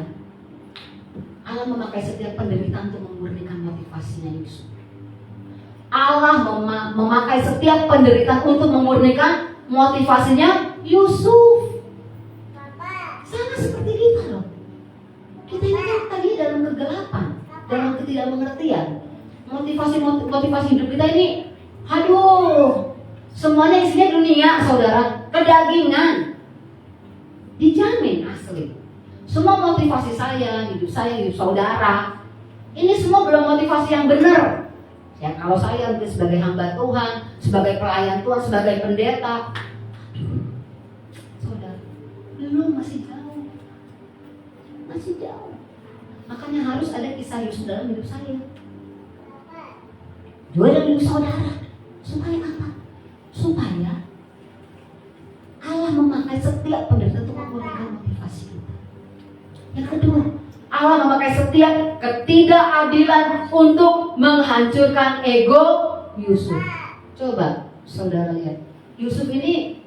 Allah memakai setiap penderitaan untuk memurnikan motivasinya Yusuf. Allah memakai setiap penderitaan untuk memurnikan motivasinya Yusuf. Sama seperti kita loh. Kita ini kan tadi dalam kegelapan, dalam ketidakmengertian. Motivasi hidup kita ini, semuanya isinya dunia saudara, kedagingan. Dijamin asli. Semua motivasi saya, hidup saudara, ini semua belum motivasi yang benar. Ya kalau saya sebagai hamba Tuhan, sebagai pelayan Tuhan, sebagai pendeta, saudara, belum, masih jauh. Makanya harus ada kisah Yusuf dalam hidup saya, juga dalam hidup saudara. Supaya apa? Supaya Allah memakai setiap penderitaan untuk memurnikan motivasi kita. Yang kedua, Allah memakai setiap ketidakadilan untuk menghancurkan ego Yusuf. Coba saudara lihat, Yusuf ini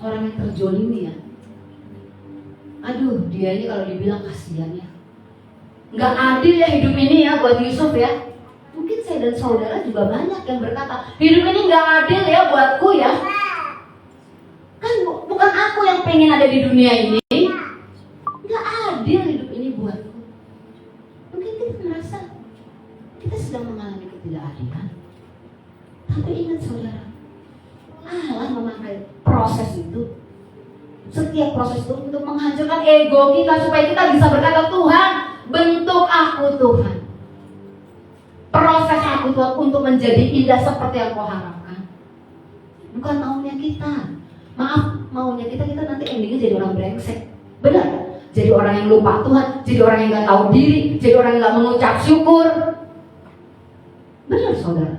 orang yang terjolimi ya. Dia ini kalau dibilang kasihan ya, nggak adil ya hidup ini ya buat Yusuf ya. Mungkin saya dan saudara juga banyak yang berkata, hidup ini nggak adil ya buatku ya. Kan bukan aku yang pengen ada di dunia ini. Nggak adil hidup ini buatku. Mungkin kita merasa kita sedang mengalami ketidakadilan. Tapi ingat saudara, Allah memakai proses itu, setiap proses itu untuk menghancurkan ego kita, supaya kita bisa berkata, Tuhan, bentuk aku Tuhan, proses aku Tuhan untuk menjadi indah seperti yang Kau harapkan. Bukan maunya kita. Maaf, maunya kita nanti endingnya jadi orang brengsek. Benar? Jadi orang yang lupa Tuhan, jadi orang yang gak tahu diri, jadi orang yang gak mengucap syukur. Benar saudara?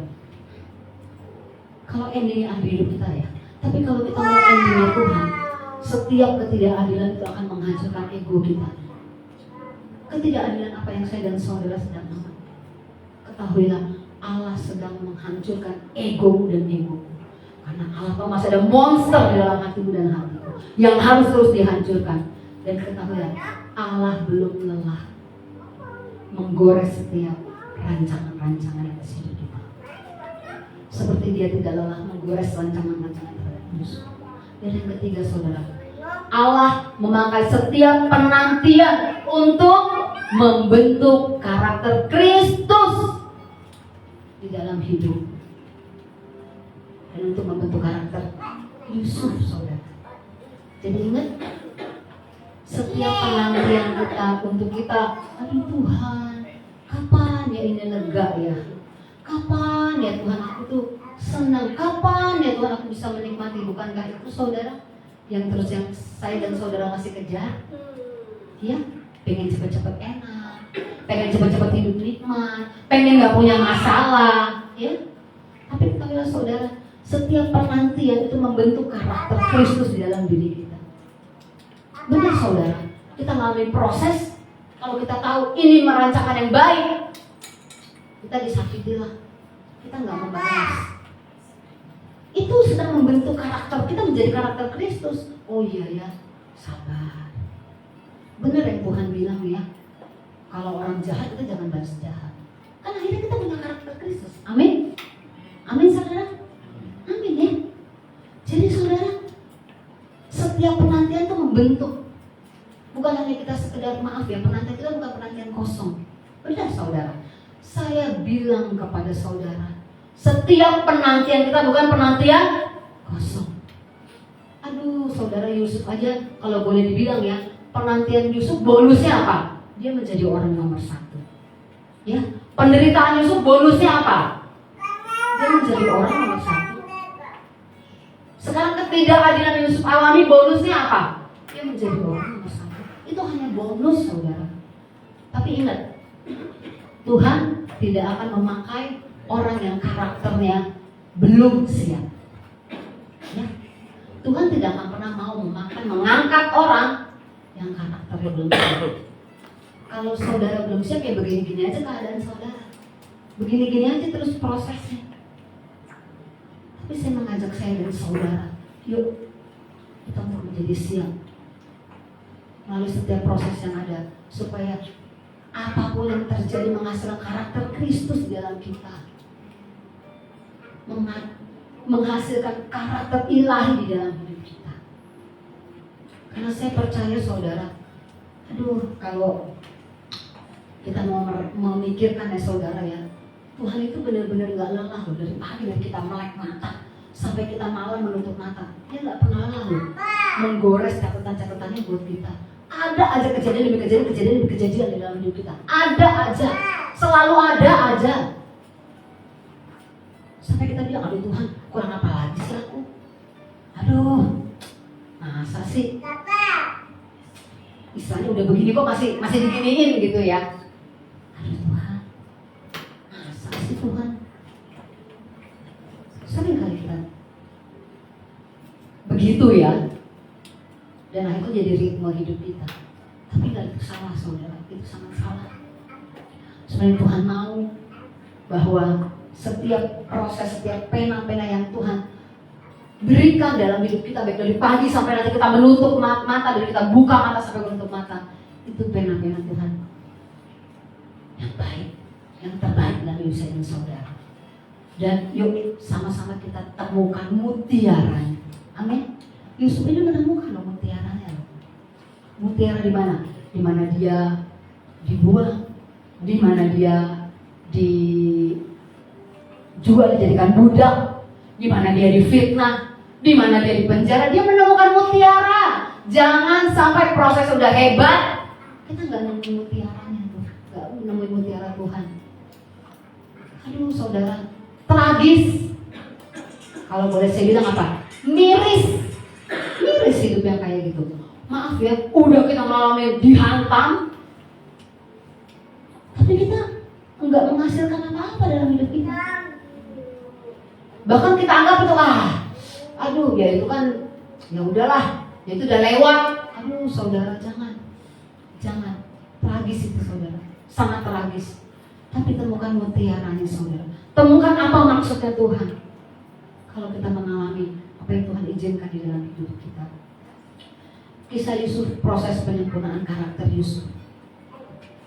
Kalau endingnya ada hidup kita ya. Tapi kalau kita mau endingnya Tuhan, setiap ketidakadilan itu akan menghancurkan ego kita. Ketidakadilan apa yang saya dan saudara sedang alami? Ketahuilah, Allah sedang menghancurkan egomu dan egomu. Karena Allah tahu masih ada monster di dalam hatimu dan hatiku yang harus terus dihancurkan. Dan ketahuilah, Allah belum lelah menggores setiap rancangan-rancangan atas hidup kita. Seperti Dia tidak lelah menggores rancangan-rancangan terhadap Yusuf. Dan yang ketiga saudara, Allah memakai setiap penantian untuk membentuk karakter Kristus di dalam hidup, dan untuk membentuk karakter Yusuf saudara. Jadi ingat, setiap penantian kita untuk kita, Tuhan, kapan ya ini lega ya? Kapan ya Tuhan aku tuh senang. Kapan ya Tuhan aku bisa menikmati? Bukankah itu saudara yang terus yang saya dan saudara masih kejar? Ya, pengen cepet-cepet enak, pengen cepet-cepet hidup nikmat, pengen gak punya masalah, ya. Tapi ketahuilah saudara, setiap penantian itu membentuk karakter Kristus di dalam diri kita. Benar saudara, kita ngalamin proses. Kalau kita tahu ini merancangkan yang baik, kita disakitilah, kita nggak membalas. Itu sedang membentuk karakter kita menjadi karakter Kristus. Oh iya ya, sabar. Benar yang Tuhan bilang ya, kalau orang jahat kita jangan balas jahat. Kan akhirnya kita punya karakter Kristus. Amin. Amin saudara. Amin ya. Jadi saudara, setiap penantian itu membentuk. Bukan hanya kita sekedar maaf ya, penantian itu bukan penantian kosong. Benar saudara. Saya bilang kepada saudara, setiap penantian kita bukan penantian kosong. Aduh, saudara Yusuf aja kalau boleh dibilang ya, penantian Yusuf bonusnya apa? Dia menjadi orang nomor 1. Ya, penderitaan Yusuf bonusnya apa? Dia menjadi orang nomor 1. Sekarang ketidakadilan Yusuf alami bonusnya apa? Dia menjadi orang nomor 1. Itu hanya bonus saudara. Tapi ingat, Tuhan tidak akan memakai orang yang karakternya belum siap. Ya. Tuhan tidak akan pernah mau mengangkat orang yang karakternya belum siap. Kalau saudara belum siap ya begini-gini aja keadaan saudara. Begini-gini aja terus prosesnya. Tapi saya mengajak saya dan saudara, yuk kita untuk menjadi siap melalui setiap proses yang ada, supaya apapun yang terjadi menghasilkan karakter Kristus di dalam kita, menghasilkan karakter ilahi di dalam hidup kita. Karena saya percaya saudara, kalau kita mau memikirkan ya saudara ya, Tuhan itu benar-benar gak lelah loh, dari pagi dari kita melek mata sampai kita malam menutup mata. Dia gak pernah lelah loh menggores catatan-catatannya buat kita. Ada aja kejadian demi kejadian di dalam hidup kita. Ada aja, selalu ada aja. Sampai kita bilang, aduh Tuhan, kurang apa lagi sih aku? Aduh, masa sih? Istilahnya udah begini kok masih diginiin gitu ya. Aduh Tuhan, masa sih Tuhan? Sering kali kita begitu ya. Dan itu jadi ritme hidup kita. Tapi gak itu salah saudara, itu sangat salah. Sebenarnya Tuhan mau bahwa setiap proses, setiap pena-pena yang Tuhan berikan dalam hidup kita, baik dari pagi sampai nanti kita menutup mata, dari kita buka mata sampai menutup mata, itu pena-pena Tuhan yang baik, yang terbaik dalam hidup saya dan saudara. Dan yuk sama-sama kita temukan mutiaranya. Amin. Yusuf ini menemukan loh mutiaranya loh. Mutiara di mana? Di mana dia dibuang, di mana dia dijual dijadikan budak, di mana dia difitnah, di mana dia dipenjara. Dia menemukan mutiara. Jangan sampai proses udah hebat kita nggak nemuin mutiaranya tuh, nggak nemuin mutiara Tuhan. Aduh saudara, tragis. Kalau boleh saya bilang apa? Miris hidup yang kayak gitu. Maaf ya, udah kita ngalamin dihantam, tapi kita nggak menghasilkan apa-apa dalam hidup kita. Bahkan kita anggap itu aduh ya itu kan ya udahlah, ya itu udah lewat. Aduh saudara, jangan tragis itu saudara, sangat tragis. Tapi temukan mutiaranya saudara, temukan apa maksudnya Tuhan kalau kita mengalami apa yang Tuhan izinkan di dalam hidup kita. Kisah Yusuf, proses penyempurnaan karakter Yusuf.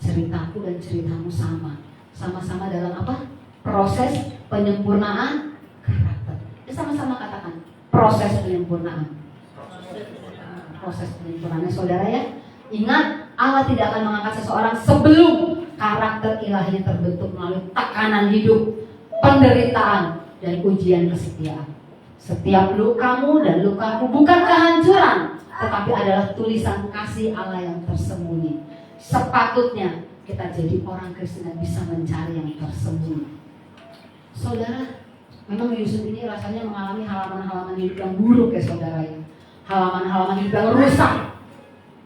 Ceritaku dan ceritamu sama-sama dalam apa? Proses penyempurnaan karakter. Kita sama-sama katakan proses penyempurnaan. Proses penyempurnaannya saudara ya. Ingat, Allah tidak akan mengangkat seseorang sebelum karakter ilahinya terbentuk melalui tekanan hidup, penderitaan, dan ujian kesetiaan. Setiap lukamu dan lukaku bukan kehancuran, tetapi adalah tulisan kasih Allah yang tersembunyi. Sepatutnya kita jadi orang Kristen yang bisa mencari yang tersembunyi. Saudara, Memang Yusuf ini rasanya mengalami halaman-halaman hidup yang buruk ya saudara ya. Halaman-halaman hidup yang rusak.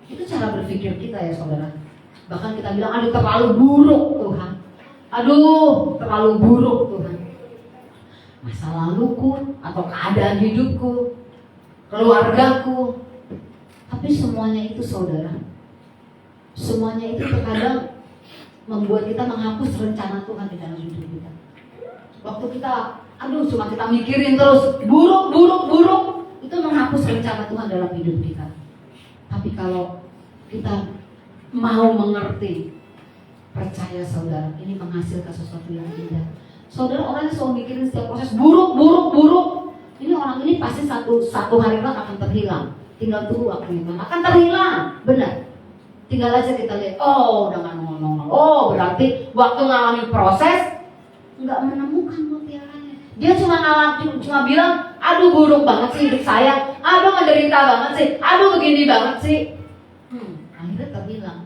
Itu cara berpikir kita ya saudara. Bahkan kita bilang, aduh terlalu buruk Tuhan. Aduh terlalu buruk Tuhan. Masa laluku atau keadaan hidupku, keluargaku. Tapi semuanya itu saudara, semuanya itu terkadang membuat kita menghapus rencana Tuhan di dalam hidup kita. Waktu kita, aduh cuma kita mikirin terus buruk, itu menghapus rencana Tuhan dalam hidup kita. Tapi kalau kita mau mengerti, percaya saudara, ini menghasilkan sesuatu yang indah. Saudara, orang yang selalu mikirin setiap proses buruk, ini orang ini pasti satu hari akan terhilang. Tinggal tunggu waktunya akan terhilang, benar. Tinggal aja kita lihat, oh udah nggak ngomong, oh berarti waktu ngalami proses nggak menemukan mutiaranya. Dia cuma bilang, aduh buruk banget sih hidup saya, aduh menderita banget sih, aduh begini banget sih. Akhirnya terhilang.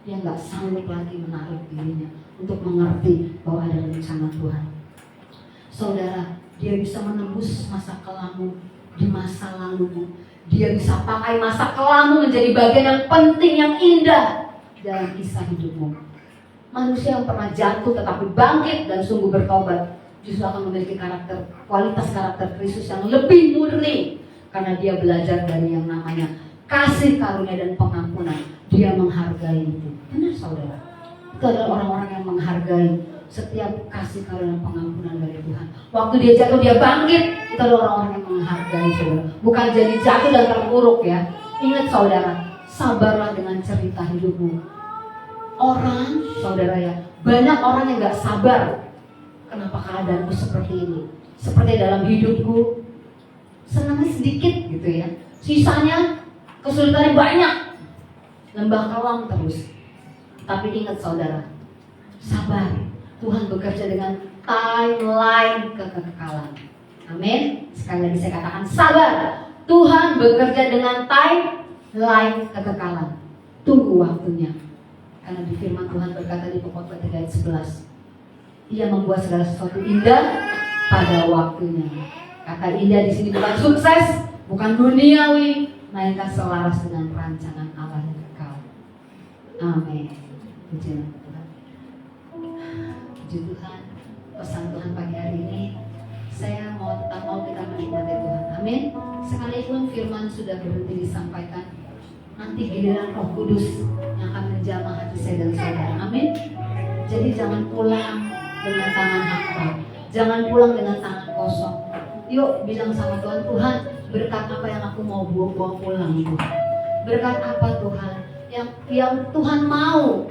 Dia nggak sanggup lagi menarik dirinya untuk mengerti bahwa ada rencana Tuhan. Saudara, dia bisa menembus masa kelammu di masa lalumu. Dia bisa pakai masa kelammu menjadi bagian yang penting, yang indah dalam kisah hidupmu. Manusia yang pernah jatuh tetapi bangkit dan sungguh bertobat justru akan memiliki kualitas karakter Kristus yang lebih murni, karena dia belajar dari yang namanya kasih karunia dan pengampunan. Dia menghargai itu. Benar saudara, itu adalah orang-orang yang menghargai setiap kasih karunia dan pengampunan dari Tuhan. Waktu dia jatuh dia bangkit, itu adalah orang-orang yang menghargai saudara. Bukan jadi jatuh dan terpuruk ya. Ingat saudara, sabarlah dengan cerita hidupmu. Orang, saudara ya, banyak orang yang gak sabar. Kenapa keadaanku seperti ini? Seperti dalam hidupku, senangnya sedikit gitu ya. Sisanya kesulitannya banyak, lembah kelam terus. Tapi ingat saudara, sabar. Tuhan bekerja dengan timeline kekekalan. Amin. Sekali lagi saya katakan sabar. Tuhan bekerja dengan timeline kekekalan. Tunggu waktunya. Karena di firman Tuhan berkata di Pokok 3 ayat 11, Ia membuat segala sesuatu indah pada waktunya. Kata indah di sini bukan sukses, bukan duniawi, melainkan selaras dengan rancangan Allah yang kekal. Amin. Puji Tuhan. Puji Tuhan. Pesan Tuhan pagi hari ini, saya tetap mau kita menikmati Tuhan. Amin. Sekalipun firman sudah berhenti disampaikan, nanti giliran Roh Kudus yang akan menjamah hati saya dan saudara. Amin. Jadi jangan pulang dengan tangan hampa, jangan pulang dengan tangan kosong. Yuk bilang sama Tuhan, Tuhan berkat apa yang aku mau bawa pulang Tuhan? Berkat apa Tuhan yang Tuhan mau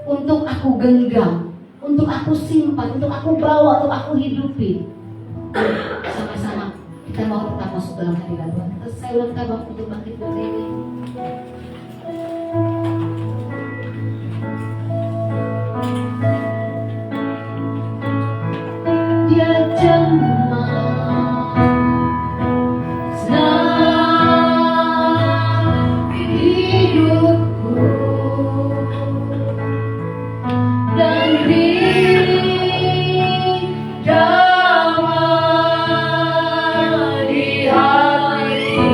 untuk aku genggam, untuk aku simpan, untuk aku bawa, untuk aku hidupi. Sama-sama kita mau tetap masuk dalam hadirat Tuhan. Saya ulang tabak untuk bangkit berdiri. Dia jemaah senang hidupku dan damai di hatiku.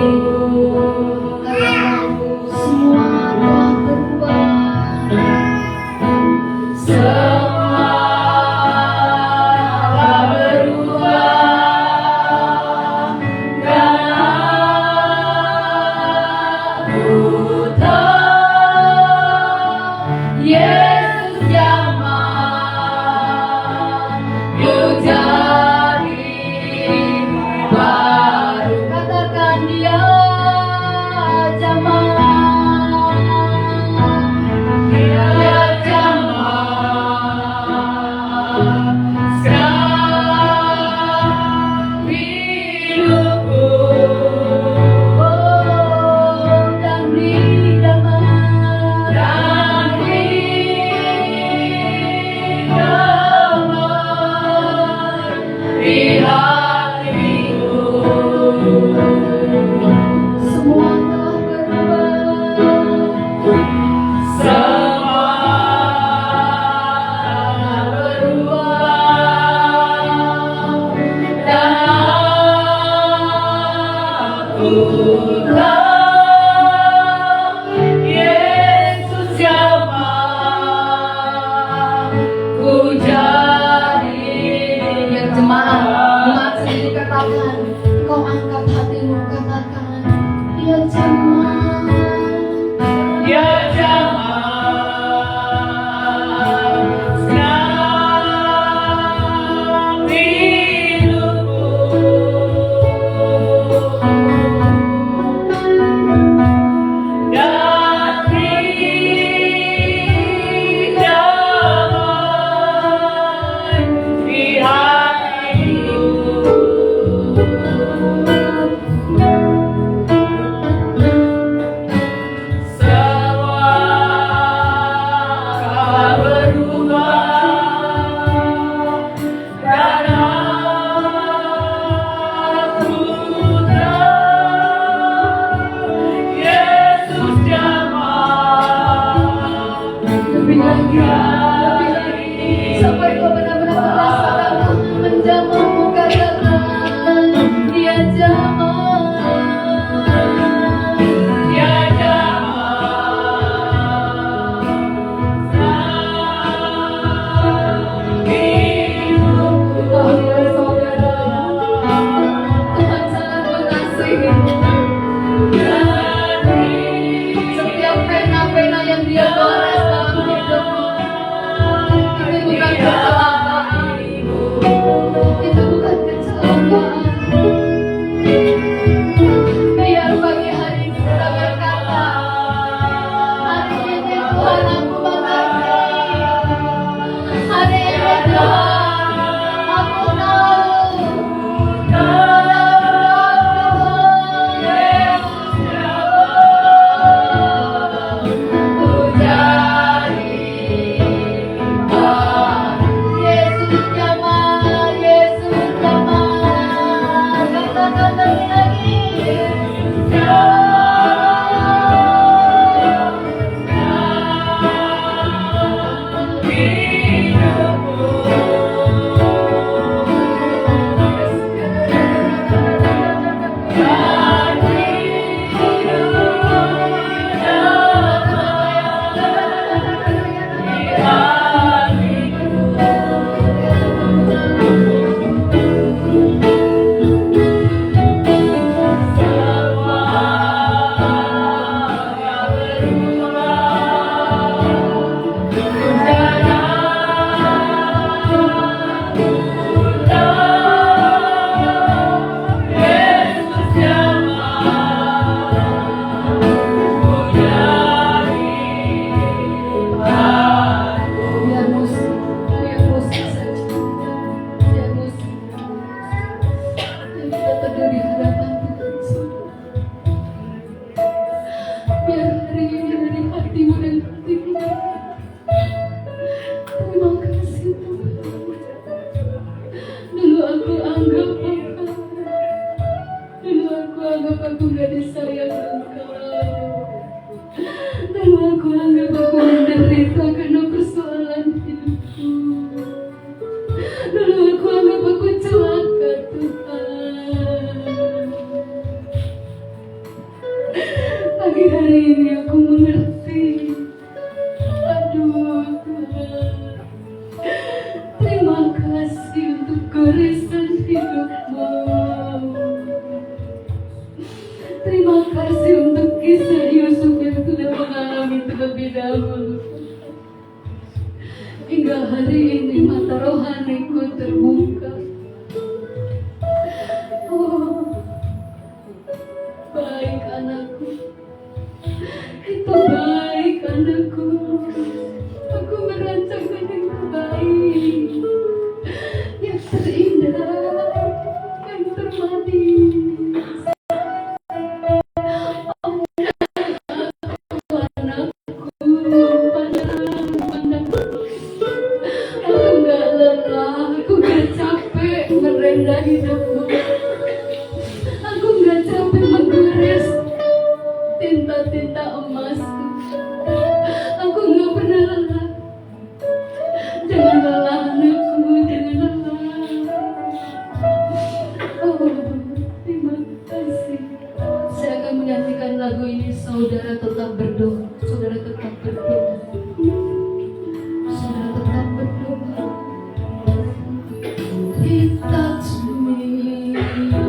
Semua telah berubah, semua telah berubah. katakan, kau angkat hatimu, katakan, ya jemaat. Ya jamaah senang hidupku, dan beri damai di hatiku. Semua berubah dan aku tahu Yesus jamah Lebih lagi, sampai kau benar-benar merasakan menjamahmu, katakan, ya jamaah. ya jamah hidupku. Oh ya saudara, Tuhan sangat mengasihi. Setiap pena-pena yang Dia gores dalam hidupmu, itu bukan kecelakaan. Itu bukan kecelakaan. Biar pagi hari ini kita berkata, hari ini Tuhan aku makasih. Hari ini Tuhan aku tahu. Yesus jamah, Yesus jamah, katakan lagi. Biar musik saja, biar musik. Dan kita teduh di hadapan Tuhan, saudara. Biar hari ini dari hatimu dan hatiku. Terima kasih Tuhan. Dulu aku anggap apa? Dulu aku anggap aku gak disayang Engkau. Dulu aku anggap aku menderita karena persoalan hidupku. Dulu aku anggap aku celaka, Tuhan. Pagi hari ini aku mengerti. Aduh Tuhan, terima kasih untuk goresan hidupmu. Terima kasih untuk kisah Yusuf yang sudah mengalami terlebih dahulu. Hingga hari ini mata rohaniku terbuka. Oh, baik anakku. Itu baik anakku. Aku merancangkan yang terbaik, yang terindah, yang termanis. Merendah hidupmu. Aku gak capek menggores tinta-tinta emasku. Aku gak pernah lelah. Jangan lelah anakku, jangan lelah. Oh, terima kasih. Saya akan menyanyikan lagu ini. Saudara tetap berdoa. Saudara tetap berdoa. Saudara tetap berdoa. He touched me.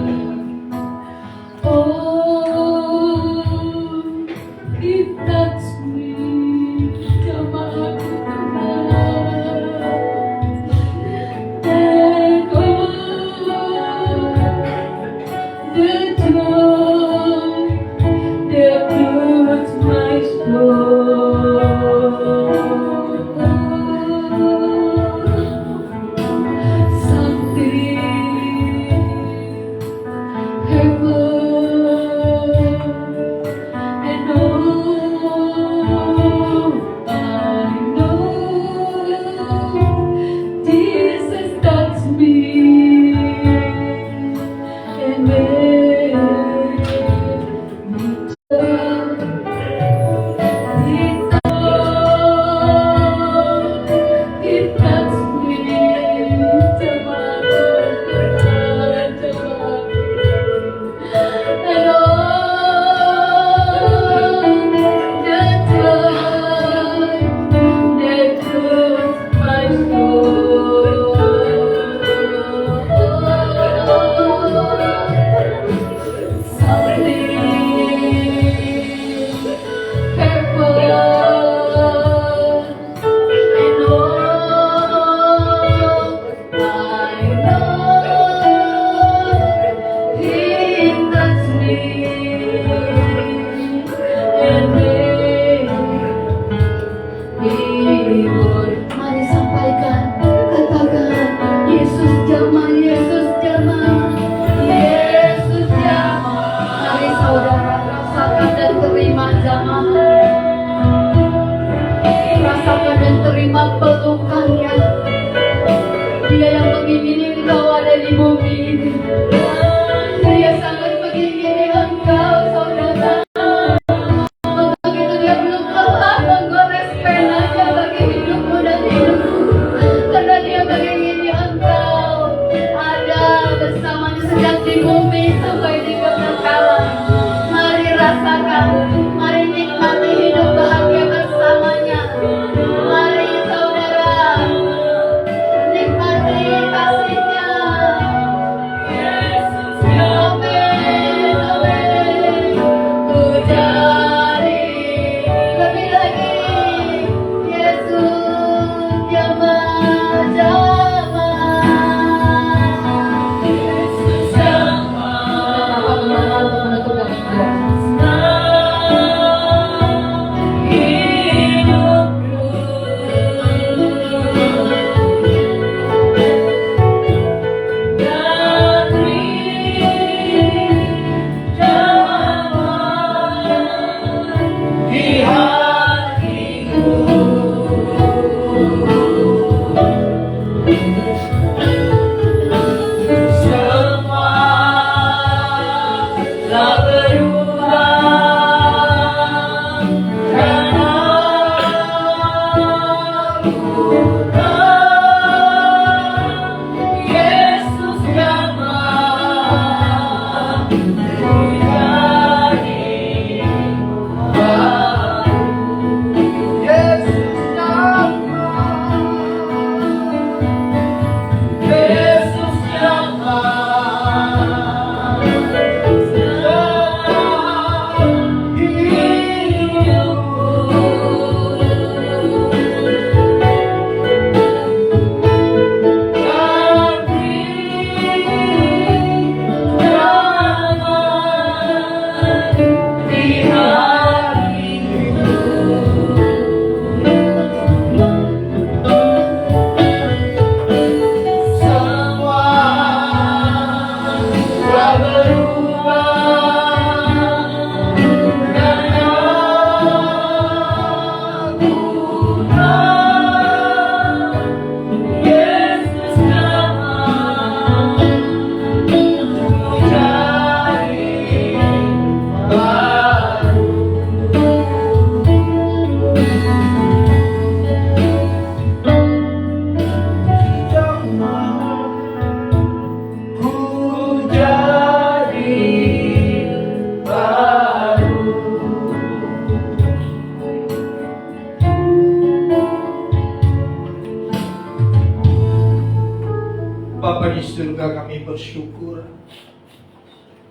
Bapa di surga, kami bersyukur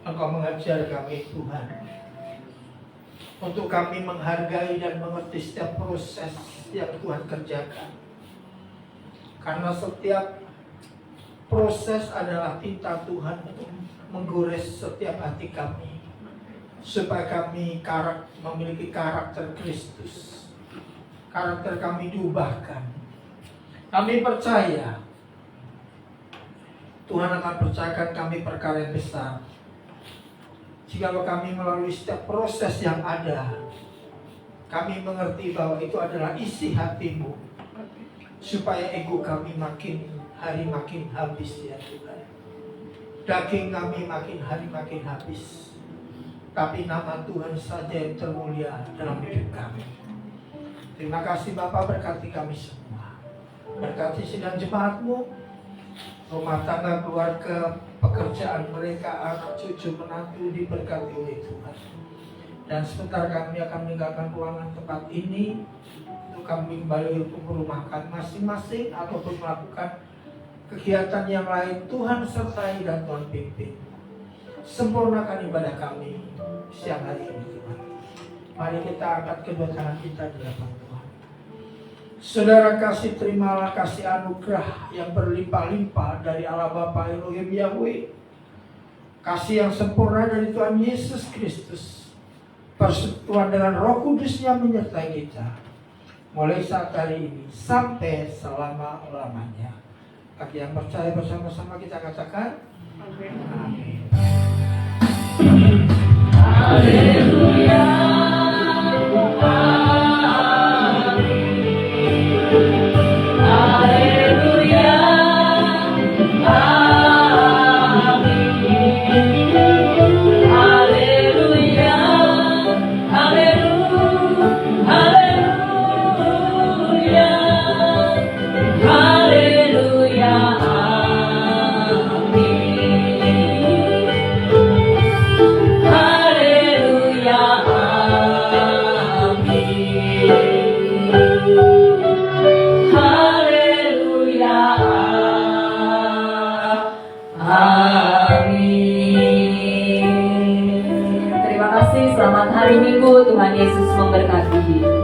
Engkau mengajar kami Tuhan untuk kami menghargai dan mengerti setiap proses yang Tuhan kerjakan. Karena setiap proses adalah tinta Tuhan untuk menggores setiap hati kami, supaya kami memiliki karakter Kristus. Karakter kami diubahkan. Kami percaya Tuhan akan percayakan kami perkara yang besar. Jikalau kami melalui setiap proses yang ada, kami mengerti bahwa itu adalah isi hati-Mu, supaya ego kami makin hari makin habis ya Tuhan. Daging kami makin hari makin habis, tapi nama Tuhan saja yang termulia dalam hidup kami. Terima kasih Bapa, berkati kami semua. Berkati sidang jemaat-Mu, rumah tangga, keluarga, pekerjaan mereka, anak cucu menantu diberkati oleh Tuhan. Dan sebentar kami akan meninggalkan ruangan tempat ini untuk kami kembali untuk merumahkan masing-masing ataupun melakukan kegiatan yang lain. Tuhan sertai dan Tuhan pimpin. Sempurnakan ibadah kami siang hari ini Tuhan. Mari kita angkat kedua tangan kita di hadapan Tuhan. Saudara kasih, terimalah kasih anugerah yang berlimpah-limpah dari Allah Bapa Elohim Yahweh, kasih yang sempurna dari Tuhan Yesus Kristus, persekutuan dengan Roh Kudus-Nya menyertai kita mulai saat hari ini sampai selama-lamanya. Bagi yang percaya bersama-sama kita katakan amin. Haleluya. Terima kasih, selamat hari Minggu, Tuhan Yesus memberkati.